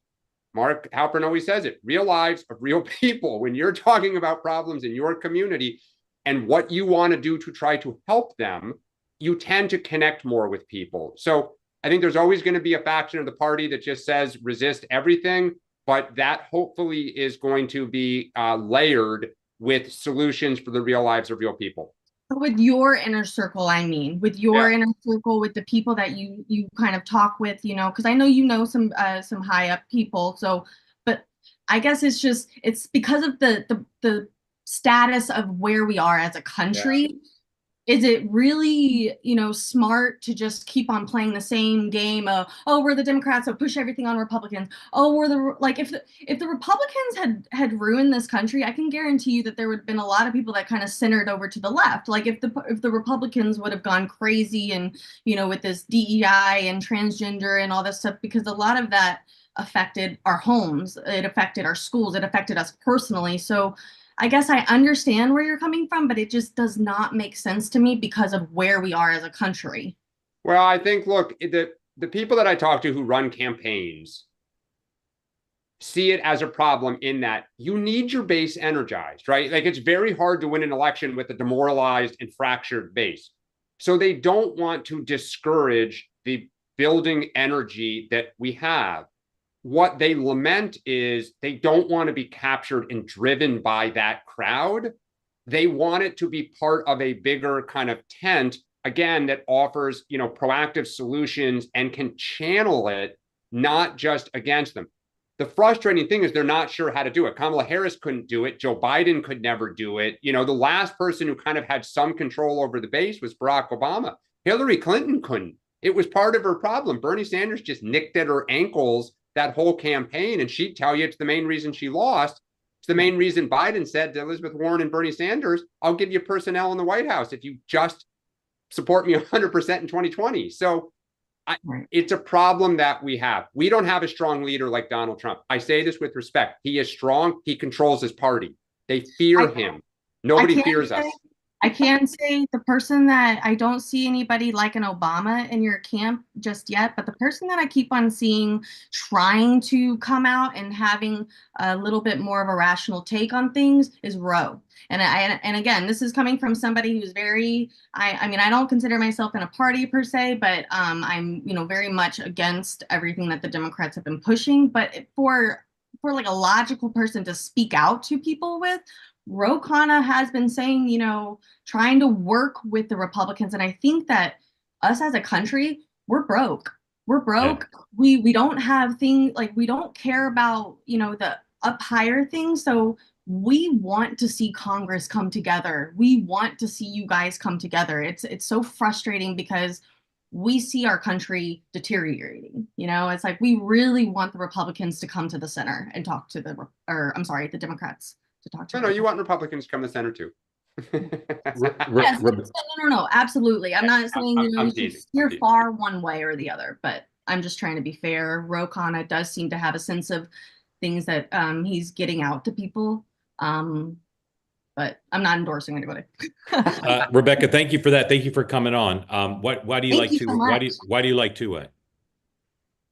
Mark Halperin always says it, real lives of real people. When you're talking about problems in your community and what you want to do to try to help them, you tend to connect more with people. So I think there's always going to be a faction of the party that just says resist everything, but that hopefully is going to be layered with solutions for the real lives of real people. With your inner circle, I mean, with your inner circle, with the people that you kind of talk with, you know, because I know you know some high up people. So, but I guess it's because of the status of where we are as a country. Yeah. Is it really, you know, smart to just keep on playing the same game of, oh, we're the Democrats, so push everything on Republicans. Oh, we're the, like, if the Republicans had ruined this country, I can guarantee you that there would have been a lot of people that kind of centered over to the left. Like, if the Republicans would have gone crazy and, you know, with this DEI and transgender and all this stuff, because a lot of that affected our homes, it affected our schools, it affected us personally. So I guess I understand where you're coming from, but it just does not make sense to me because of where we are as a country. Well, I think, look, the people that I talk to who run campaigns see it as a problem in that you need your base energized, right? Like, it's very hard to win an election with a demoralized and fractured base. So they don't want to discourage the building energy that we have. What they lament is they don't want to be captured and driven by that crowd. They want it to be part of a bigger kind of tent, again, that offers, proactive solutions and can channel it, not just against them. The frustrating thing is they're not sure how to do it. Kamala Harris couldn't do it. Joe Biden could never do it. The last person who kind of had some control over the base was Barack Obama. Hillary Clinton couldn't. It was part of her problem. Bernie Sanders just nicked at her ankles that whole campaign, and she'd tell you it's the main reason she lost. It's the main reason Biden said to Elizabeth Warren and Bernie Sanders, I'll give you personnel in the White House if you just support me 100% in 2020. So it's a problem that we have. We don't have a strong leader like Donald Trump. I say this with respect. He is strong. He controls his party. They fear him. Nobody fears us. I can say the person that I don't see anybody like an Obama in your camp just yet, but the person that I keep on seeing trying to come out and having a little bit more of a rational take on things is Roe. And again, this is coming from somebody who's very, I mean, I don't consider myself in a party per se, but I'm, very much against everything that the Democrats have been pushing. But for like a logical person to speak out to people with, Ro Khanna has been saying, trying to work with the Republicans. And I think that us as a country, we're broke. We're broke. Yeah. We don't have things like, we don't care about, the up higher things. So we want to see Congress come together. We want to see you guys come together. It's so frustrating because we see our country deteriorating. It's like, we really want the Republicans to come to the center and talk to the Democrats. To talk to no, you want Republicans to come to the center too. Yes, no, absolutely. I'm not saying you're far one way or the other, but I'm just trying to be fair. Ro Khanna does seem to have a sense of things that he's getting out to people, but I'm not endorsing anybody. Rebecca, thank you for that. Thank you for coming on. Why do you like two-way? Why do you like two-way?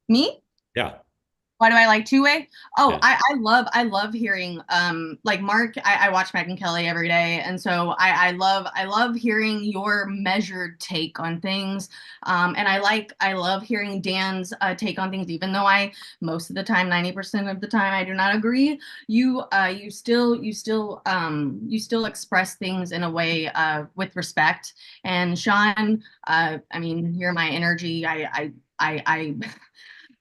Me? Yeah. Why do I like two-way? Oh, yeah. I love hearing like Mark, I watch Megyn Kelly every day. And so I love hearing your measured take on things. And I love hearing Dan's take on things, even though most of the time, 90% of the time I do not agree. You still express things in a way with respect. And Sean, I mean, you're my energy.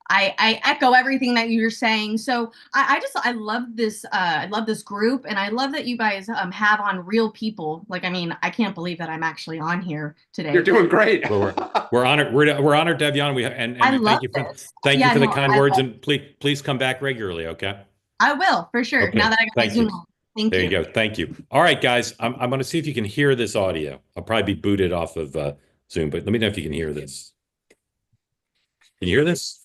I echo everything that you're saying. So I love this group, and I love that you guys have on real people. Like, I mean, I can't believe that I'm actually on here today. You're doing great. Well, we're honored. We're honored to have you on. And thank you for the kind words, and please come back regularly. Okay. I will, for sure. Okay. Now that I got my Zoom on. Thank you. There you go. Thank you. All right, guys. I'm going to see if you can hear this audio. I'll probably be booted off of Zoom, but let me know if you can hear this. Can you hear this?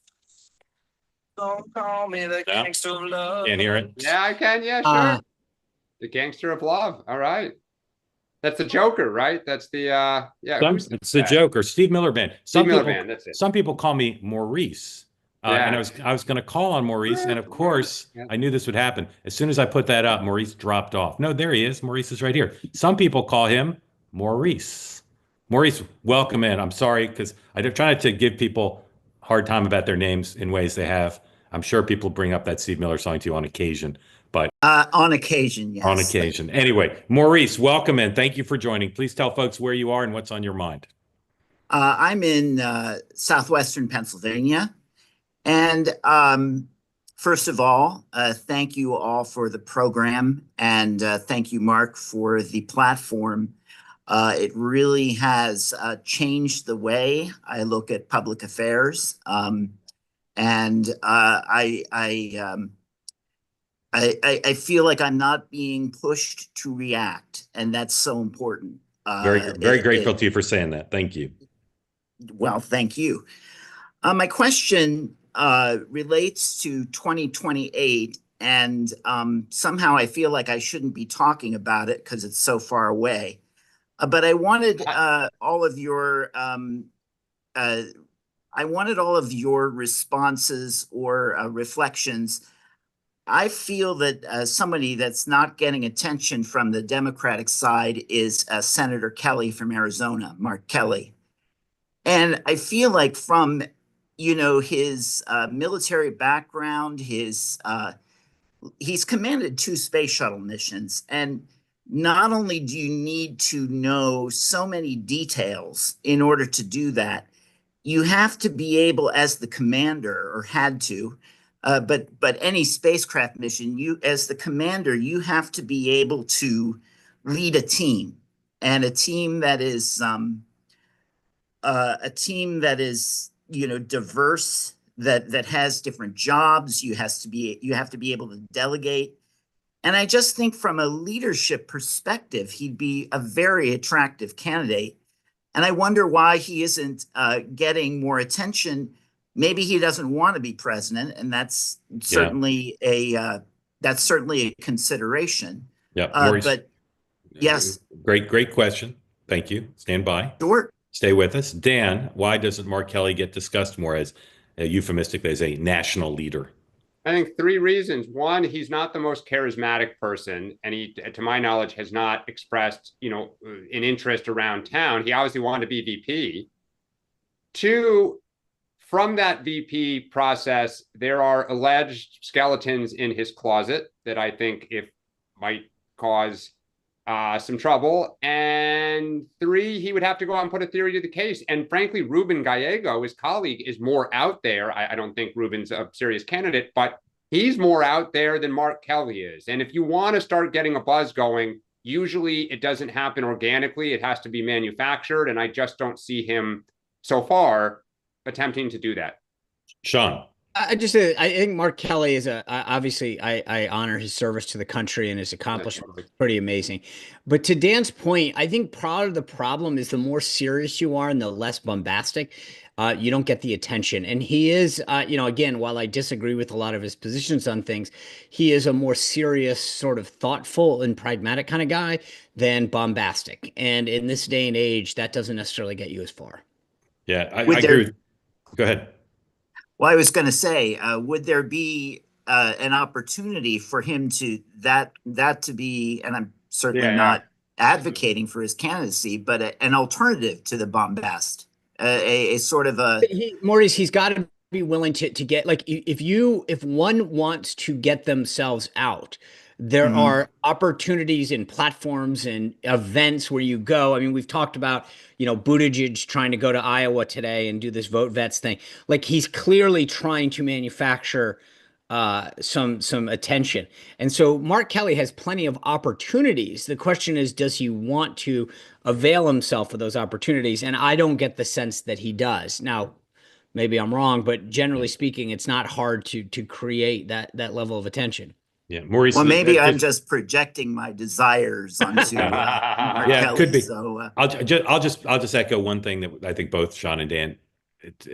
Don't call me the gangster of love. Can't hear it? Yeah, I can. Yeah, sure. The gangster of love. All right. That's the Joker, right? That's the it's the Joker. Steve Miller Band. That's it. Some people call me Maurice. And I was going to call on Maurice, and of course, I knew this would happen. As soon as I put that up, Maurice dropped off. No, there he is. Maurice is right here. Some people call him Maurice. Maurice, welcome in. I'm sorry, because I try to give people a hard time about their names in ways they have. I'm sure people bring up that Steve Miller song to you on occasion, but on occasion, yes. On occasion. Anyway, Maurice, welcome in. Thank you for joining. Please tell folks where you are and what's on your mind. I'm in southwestern Pennsylvania. And first of all, thank you all for the program, and thank you, Mark, for the platform. It really has changed the way I look at public affairs. And I feel like I'm not being pushed to react, and that's so important. Very grateful to you for saying that. Thank you. Well, thank you. My question relates to 2028 and somehow I feel like I shouldn't be talking about it because it's so far away. But I wanted all of your responses or reflections. I feel that somebody that's not getting attention from the Democratic side is Senator Kelly from Arizona, Mark Kelly. And I feel like from, his military background, he's commanded 2 space shuttle missions. And not only do you need to know so many details in order to do that, you have to be able, as the commander, or had to, but any spacecraft mission, you as the commander, you have to be able to lead a team, and a team that is diverse, that has different jobs. You have to be able to delegate. And I just think from a leadership perspective, he'd be a very attractive candidate. And I wonder why he isn't getting more attention. Maybe he doesn't want to be president, and that's certainly a consideration. Yeah, Maurice, but yes, great question. Thank you. Stand by. Sure. Stay with us, Dan. Why doesn't Mark Kelly get discussed more as euphemistically as a national leader? I think 3 reasons. One, he's not the most charismatic person, and he, to my knowledge, has not expressed, an interest around town. He obviously wanted to be VP. 2, from that VP process, there are alleged skeletons in his closet that I think might cause some trouble. And 3, he would have to go out and put a theory to the case. And frankly, Ruben Gallego, his colleague, is more out there. I don't think Ruben's a serious candidate, but he's more out there than Mark Kelly is. And if you want to start getting a buzz going, usually it doesn't happen organically. It has to be manufactured. And I just don't see him so far attempting to do that. Sean. I think Mark Kelly is obviously I honor his service to the country, and his accomplishment is pretty amazing. But to Dan's point, I think part of the problem is the more serious you are and the less bombastic, you don't get the attention. And he is, again, while I disagree with a lot of his positions on things, he is a more serious, sort of thoughtful and pragmatic kind of guy than bombastic. And in this day and age, that doesn't necessarily get you as far. Yeah, I agree. Go ahead. Well, I was going to say, would there be an opportunity for him to that to be, and I'm certainly not advocating for his candidacy, but an alternative to the bombast, a sort of a. Maurice, he's got to be willing to get, like, if one wants to get themselves out, there are opportunities and platforms and events where you go. I mean, we've talked about, Buttigieg trying to go to Iowa today and do this vote vets thing. Like, he's clearly trying to manufacture some attention. And so Mark Kelly has plenty of opportunities. The question is, does he want to avail himself of those opportunities? And I don't get the sense that he does. Now, maybe I'm wrong, but generally speaking, it's not hard to create that level of attention. Yeah, Maurice. Well, maybe I'm just projecting my desires onto Mark Kelly. Could be. So I'll just echo one thing that I think both Sean and Dan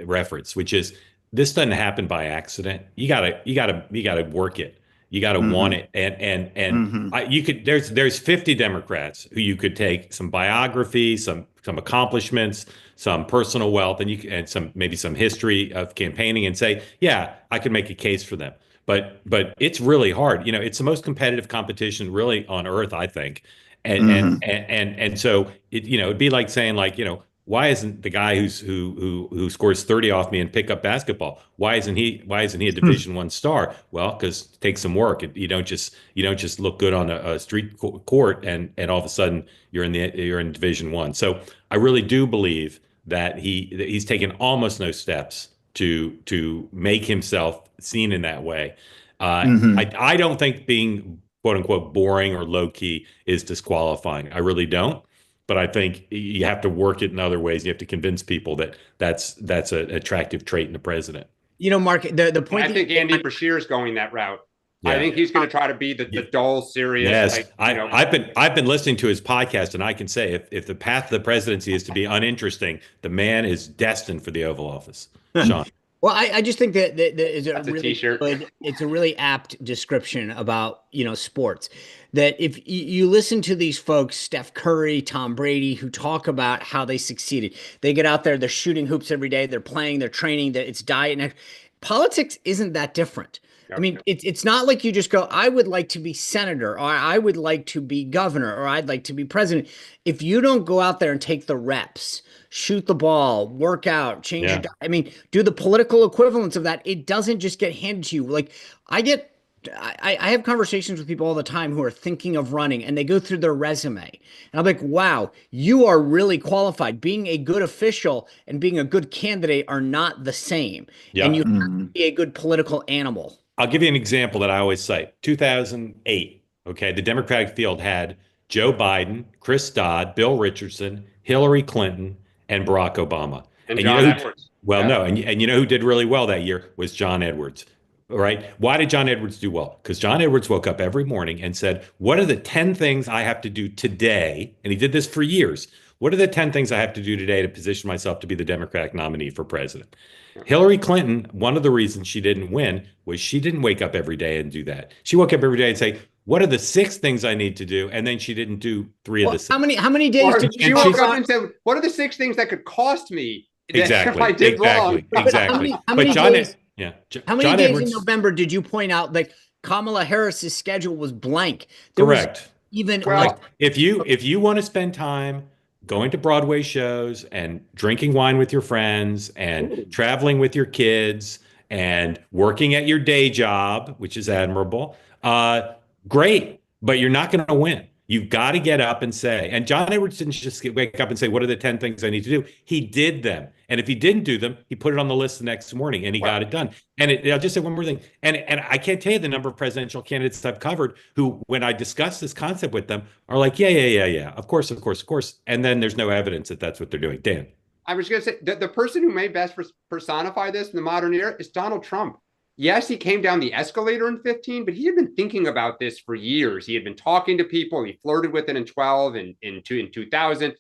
reference, which is this doesn't happen by accident. You gotta work it. You gotta want it, and you could. There's 50 Democrats who you could take some biography, some accomplishments, some personal wealth, and maybe some history of campaigning, and say, yeah, I could make a case for them. But it's really hard. It's the most competitive competition really on earth, I think. And so it'd be like saying, like, why isn't the guy who scores 30 off me in pickup basketball? Why isn't he a Division I star? Well, because it takes some work. You don't just look good on a street court and all of a sudden you're in Division I. So I really do believe that he's taken almost no steps to make himself seen in that way. I don't think being quote unquote boring or low key is disqualifying. I really don't. But I think you have to work it in other ways. You have to convince people that that's an attractive trait in the president. Mark, the point. I think Andy Beshear is going that route. Yeah. I think he's going to try to be the dull, serious. Yes, I've been listening to his podcast, and I can say if the path to the presidency is to be uninteresting, the man is destined for the Oval Office. Sean. Well, I just think that is a That's a really t-shirt. good, it's a really apt description about, sports. That if you listen to these folks, Steph Curry, Tom Brady, who talk about how they succeeded, they get out there, they're shooting hoops every day, they're playing, they're training, that it's diet. And politics isn't that different. I mean, it's not like you just go, I would like to be senator, or I would like to be governor, or I'd like to be president. If you don't go out there and take the reps, shoot the ball, work out, change your, I mean, do the political equivalence of that. It doesn't just get handed to you. Like I have conversations with people all the time who are thinking of running, and they go through their resume and I'm like, wow, you are really qualified. Being a good official and being a good candidate are not the same. And you have to be a good political animal. I'll give you an example that I always cite. 2008, okay, the Democratic field had Joe Biden, Chris Dodd, Bill Richardson, Hillary Clinton, and Barack Obama. And John Edwards. Well, no, and you know who did really well that year was John Edwards. All right. Why did John Edwards do well? Because John Edwards woke up every morning and said, what are the 10 things I have to do today? And he did this for years. What are the 10 things I have to do today to position myself to be the Democratic nominee for president? Hillary Clinton, one of the reasons she didn't win was she didn't wake up every day and do that. She woke up every day and say, what are the 6 things I need to do? And then she didn't do 3 of the 6. How many days did she woke up and said, what are the 6 things that could cost me? Exactly. I did wrong. Exactly. How many John, days, yeah. How many John days Edwards, in November did you point out like Kamala Harris's schedule was blank? Correct. Even well, if you want to spend time going to Broadway shows and drinking wine with your friends and traveling with your kids and working at your day job, which is admirable, great, but you're not going to win. You've got to get up and say, and John Edwards didn't just wake up and say, what are the 10 things I need to do? He did them. And if he didn't do them, he put it on the list the next morning and he got it done. And I'll just say one more thing. And I can't tell you the number of presidential candidates I've covered who, when I discuss this concept with them, are like, yeah. Of course. And then there's no evidence that that's what they're doing. Dan. I was going to say the person who may best personify this in the modern era is Donald Trump. Yes, he came down the escalator in 15, but he had been thinking about this for years. He had been talking to people. He flirted with it in 12 and in 2000.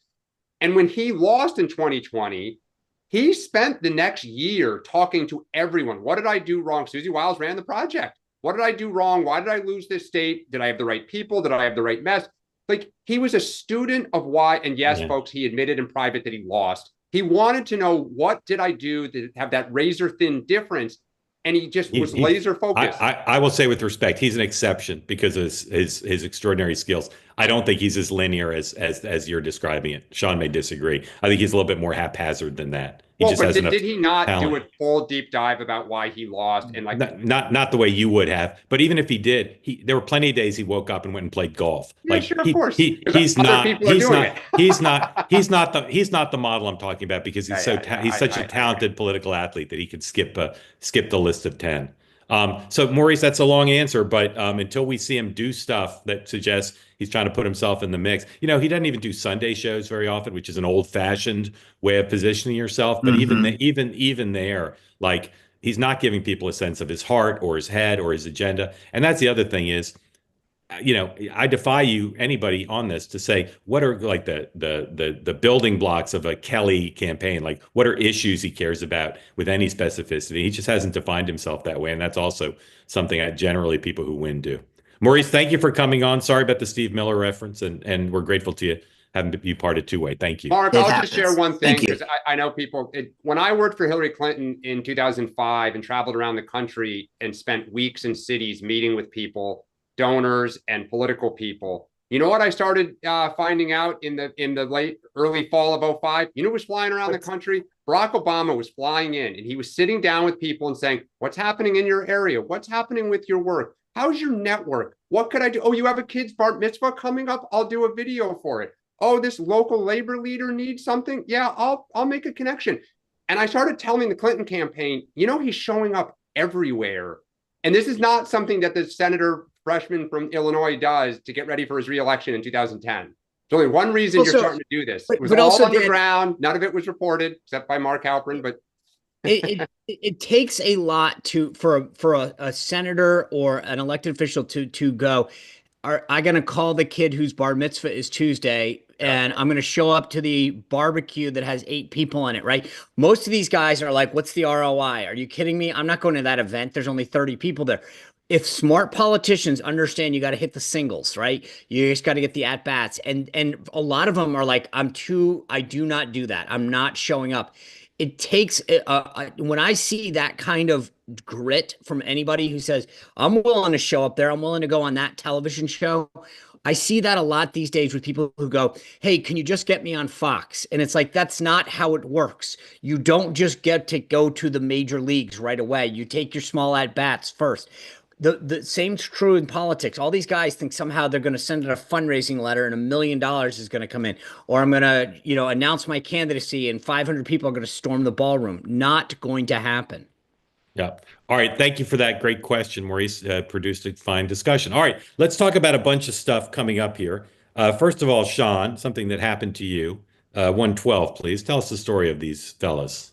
And when he lost in 2020, he spent the next year talking to everyone. What did I do wrong? Susie Wiles ran the project. What did I do wrong? Why did I lose this state? Did I have the right people? Did I have the right mess? Like, he was a student of why. And yes, folks, he admitted in private that he lost. He wanted to know, what did I do to have that razor thin difference? And he just was laser focused. I will say with respect, he's an exception because of his extraordinary skills. I don't think he's as linear as you're describing it. Sean may disagree. I think he's a little bit more haphazard than that. Did he not do a full deep dive about why he lost? And like not the way you would have, but even if he did, there were plenty of days he woke up and went and played golf. Yeah, like, sure, of course. He's not the model I'm talking about because he's such a talented political athlete that he could skip the list of 10. So Maurice, that's a long answer, but until we see him do stuff that suggests he's trying to put himself in the mix, he doesn't even do Sunday shows very often, which is an old-fashioned way of positioning yourself. But even there, like, he's not giving people a sense of his heart or his head or his agenda. And that's the other thing is, I defy anybody on this to say what are like the building blocks of a Kelly campaign, like what are issues he cares about with any specificity. He just hasn't defined himself that way, and that's also something that generally people who win do. Maurice, thank you for coming on. Sorry about the Steve Miller reference, and we're grateful to you having to be part of two-way. Thank you. Mark, I'll just share one thing because I know people. When I worked for Hillary Clinton in 2005 and traveled around the country and spent weeks in cities meeting with people, donors and political people. You know what I started finding out in the early fall of 05? You know who was flying around the country? Barack Obama was flying in and he was sitting down with people and saying, what's happening in your area? What's happening with your work? How's your network? What could I do? Oh, you have a kid's bar mitzvah coming up? I'll do a video for it. Oh, this local labor leader needs something? Yeah, I'll make a connection. And I started telling the Clinton campaign, he's showing up everywhere. And this is not something that the senator freshman from Illinois does to get ready for his reelection in 2010. There's only one reason you're starting to do this. It was all underground. None of it was reported except by Mark Halperin. But it takes a lot for a senator or an elected official to go, I going to call the kid whose bar mitzvah is Tuesday, and I'm going to show up to the barbecue that has 8 people in it, right? Most of these guys are like, what's the ROI? Are you kidding me? I'm not going to that event. There's only 30 people there. If smart politicians understand you got to hit the singles, right? You just got to get the at bats. And a lot of them are like, I do not do that. I'm not showing up. It takes, when I see that kind of grit from anybody who says, I'm willing to show up there, I'm willing to go on that television show. I see that a lot these days with people who go, hey, can you just get me on Fox? And it's like, that's not how it works. You don't just get to go to the major leagues right away. You take your small at bats first. The same's true in politics. All these guys think somehow they're going to send out a fundraising letter and $1 million is going to come in, or I'm going to, announce my candidacy and 500 people are going to storm the ballroom. Not going to happen. Yeah. All right. Thank you for that great question, Maurice. Produced a fine discussion. All right. Let's talk about a bunch of stuff coming up here. First of all, Sean, something that happened to you. 112, please. Tell us the story of these fellas.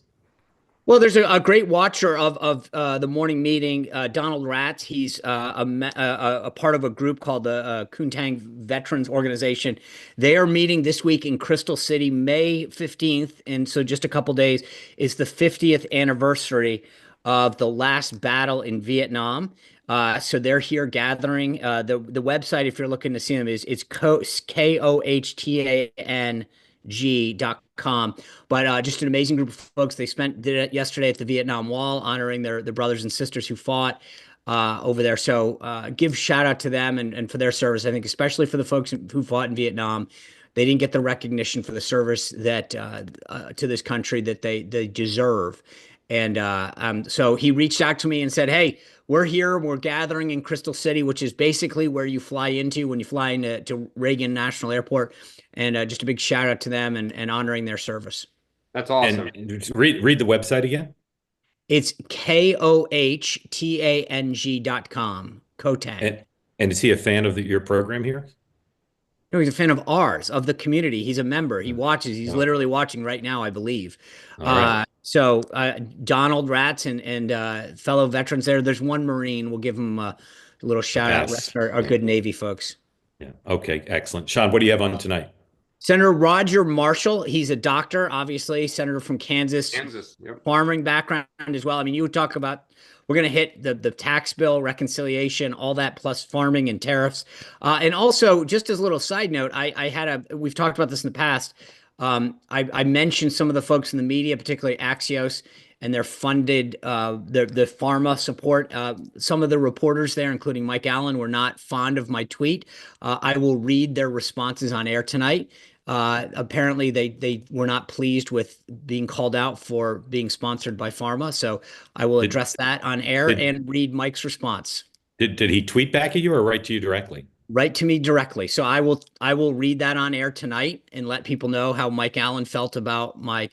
Well, there's a great watcher of the morning meeting, Donald Ratz. He's a part of a group called the Kuntang Veterans Organization. They are meeting this week in Crystal City, May 15th. And so just a couple days is the 50th anniversary of the last battle in Vietnam. So they're here gathering. The website, if you're looking to see them, it's KOHTANG.com. But just an amazing group of folks. They did it yesterday at the Vietnam Wall, honoring their brothers and sisters who fought over there. So give shout out to them and for their service. I think especially for the folks who fought in Vietnam, they didn't get the recognition for the service that to this country that they deserve. And so he reached out to me and said, hey, we're here. We're gathering in Crystal City, which is basically where you fly into when you fly into Reagan National Airport. And just a big shout out to them and honoring their service. That's awesome. And read the website again. It's KOHTANG.com. Kotang. And is he a fan of your program here? No, he's a fan of ours, of the community. He's a member. He watches. He's literally watching right now, I believe. Right. So Donald Ratz and fellow veterans there. There's one Marine. We'll give him a little shout out. Our good Navy folks. Yeah. Okay. Excellent. Sean, what do you have on tonight? Senator Roger Marshall. He's a doctor, obviously, senator from Kansas. Yep. Farming background as well. I mean, you would talk about, we're going to hit the tax bill, reconciliation, all that, plus farming and tariffs. And also, just as a little side note, we've talked about this in the past. I mentioned some of the folks in the media, particularly Axios, and their funded, the pharma support. Some of the reporters there, including Mike Allen, were not fond of my tweet. I will read their responses on air tonight. Apparently they were not pleased with being called out for being sponsored by pharma. So I will address that on air and read Mike's response. Did he tweet back at you or write to you directly? Write to me directly. So I will read that on air tonight and let people know how Mike Allen felt about my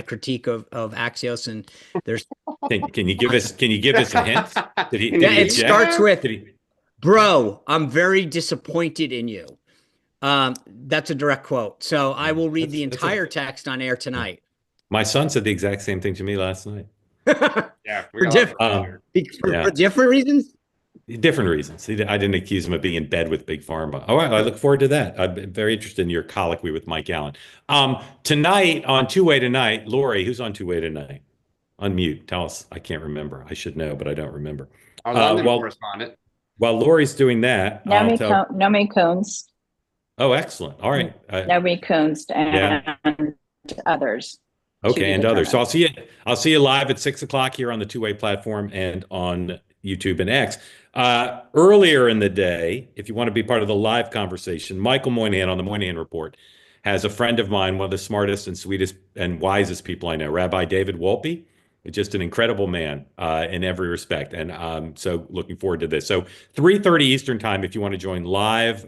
critique of Axios. And there's can you give us a hint? It starts with, bro, I'm very disappointed in you. That's a direct quote. So I will read the entire text on air tonight. My son said the exact same thing to me last night. Yeah, for different reasons. Different reasons. I didn't accuse him of being in bed with Big Pharma. All right, I look forward to that. I'm very interested in your colloquy with Mike Allen. Tonight on Two-Way Tonight, Lori, who's on Two-Way Tonight? Unmute. Tell us. I can't remember. I should know, but I don't remember. Our London correspondent. While Lori's doing that, Nomi Coons. Oh, excellent. All right. Nomi Coons and others. Okay, and others. So I'll see you live at 6:00 here on the Two-Way platform and on YouTube and X. Earlier in the day, if you want to be part of the live conversation, Michael Moynihan on the Moynihan Report has a friend of mine, one of the smartest and sweetest and wisest people I know, Rabbi David Wolpe. Just an incredible man in every respect. And so looking forward to this. So 3:30 Eastern time, if you want to join live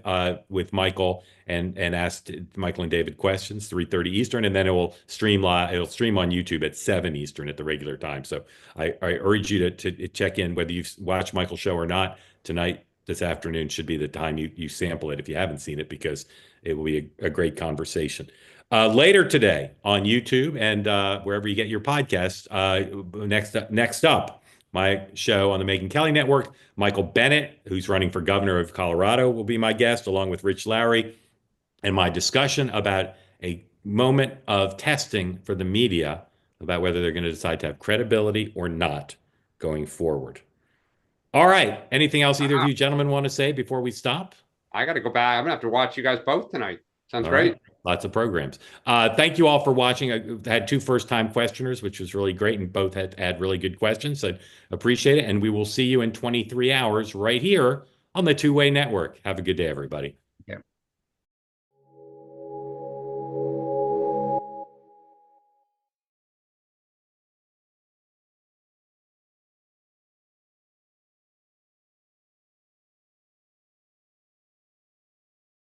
with Michael and ask Michael and David questions, 3:30 Eastern, and then it will stream live. It'll stream on YouTube at 7 Eastern at the regular time. So I urge you to check in, whether you've watched Michael's show or not. Tonight, this afternoon should be the time you sample it if you haven't seen it, because it will be a great conversation. Later today on YouTube and wherever you get your podcasts, next up, my show on the Megyn Kelly Network. Michael Bennett, who's running for governor of Colorado, will be my guest, along with Rich Lowry, and my discussion about a moment of testing for the media about whether they're going to decide to have credibility or not going forward. All right. Anything else either of you gentlemen want to say before we stop? I got to go back. I'm gonna have to watch you guys both tonight. Sounds All great. right. Lots of programs. Thank you all for watching. I had 2 first-time questioners, which was really great, and both had really good questions. So appreciate it. And we will see you in 23 hours right here on the Two Way Network. Have a good day, everybody.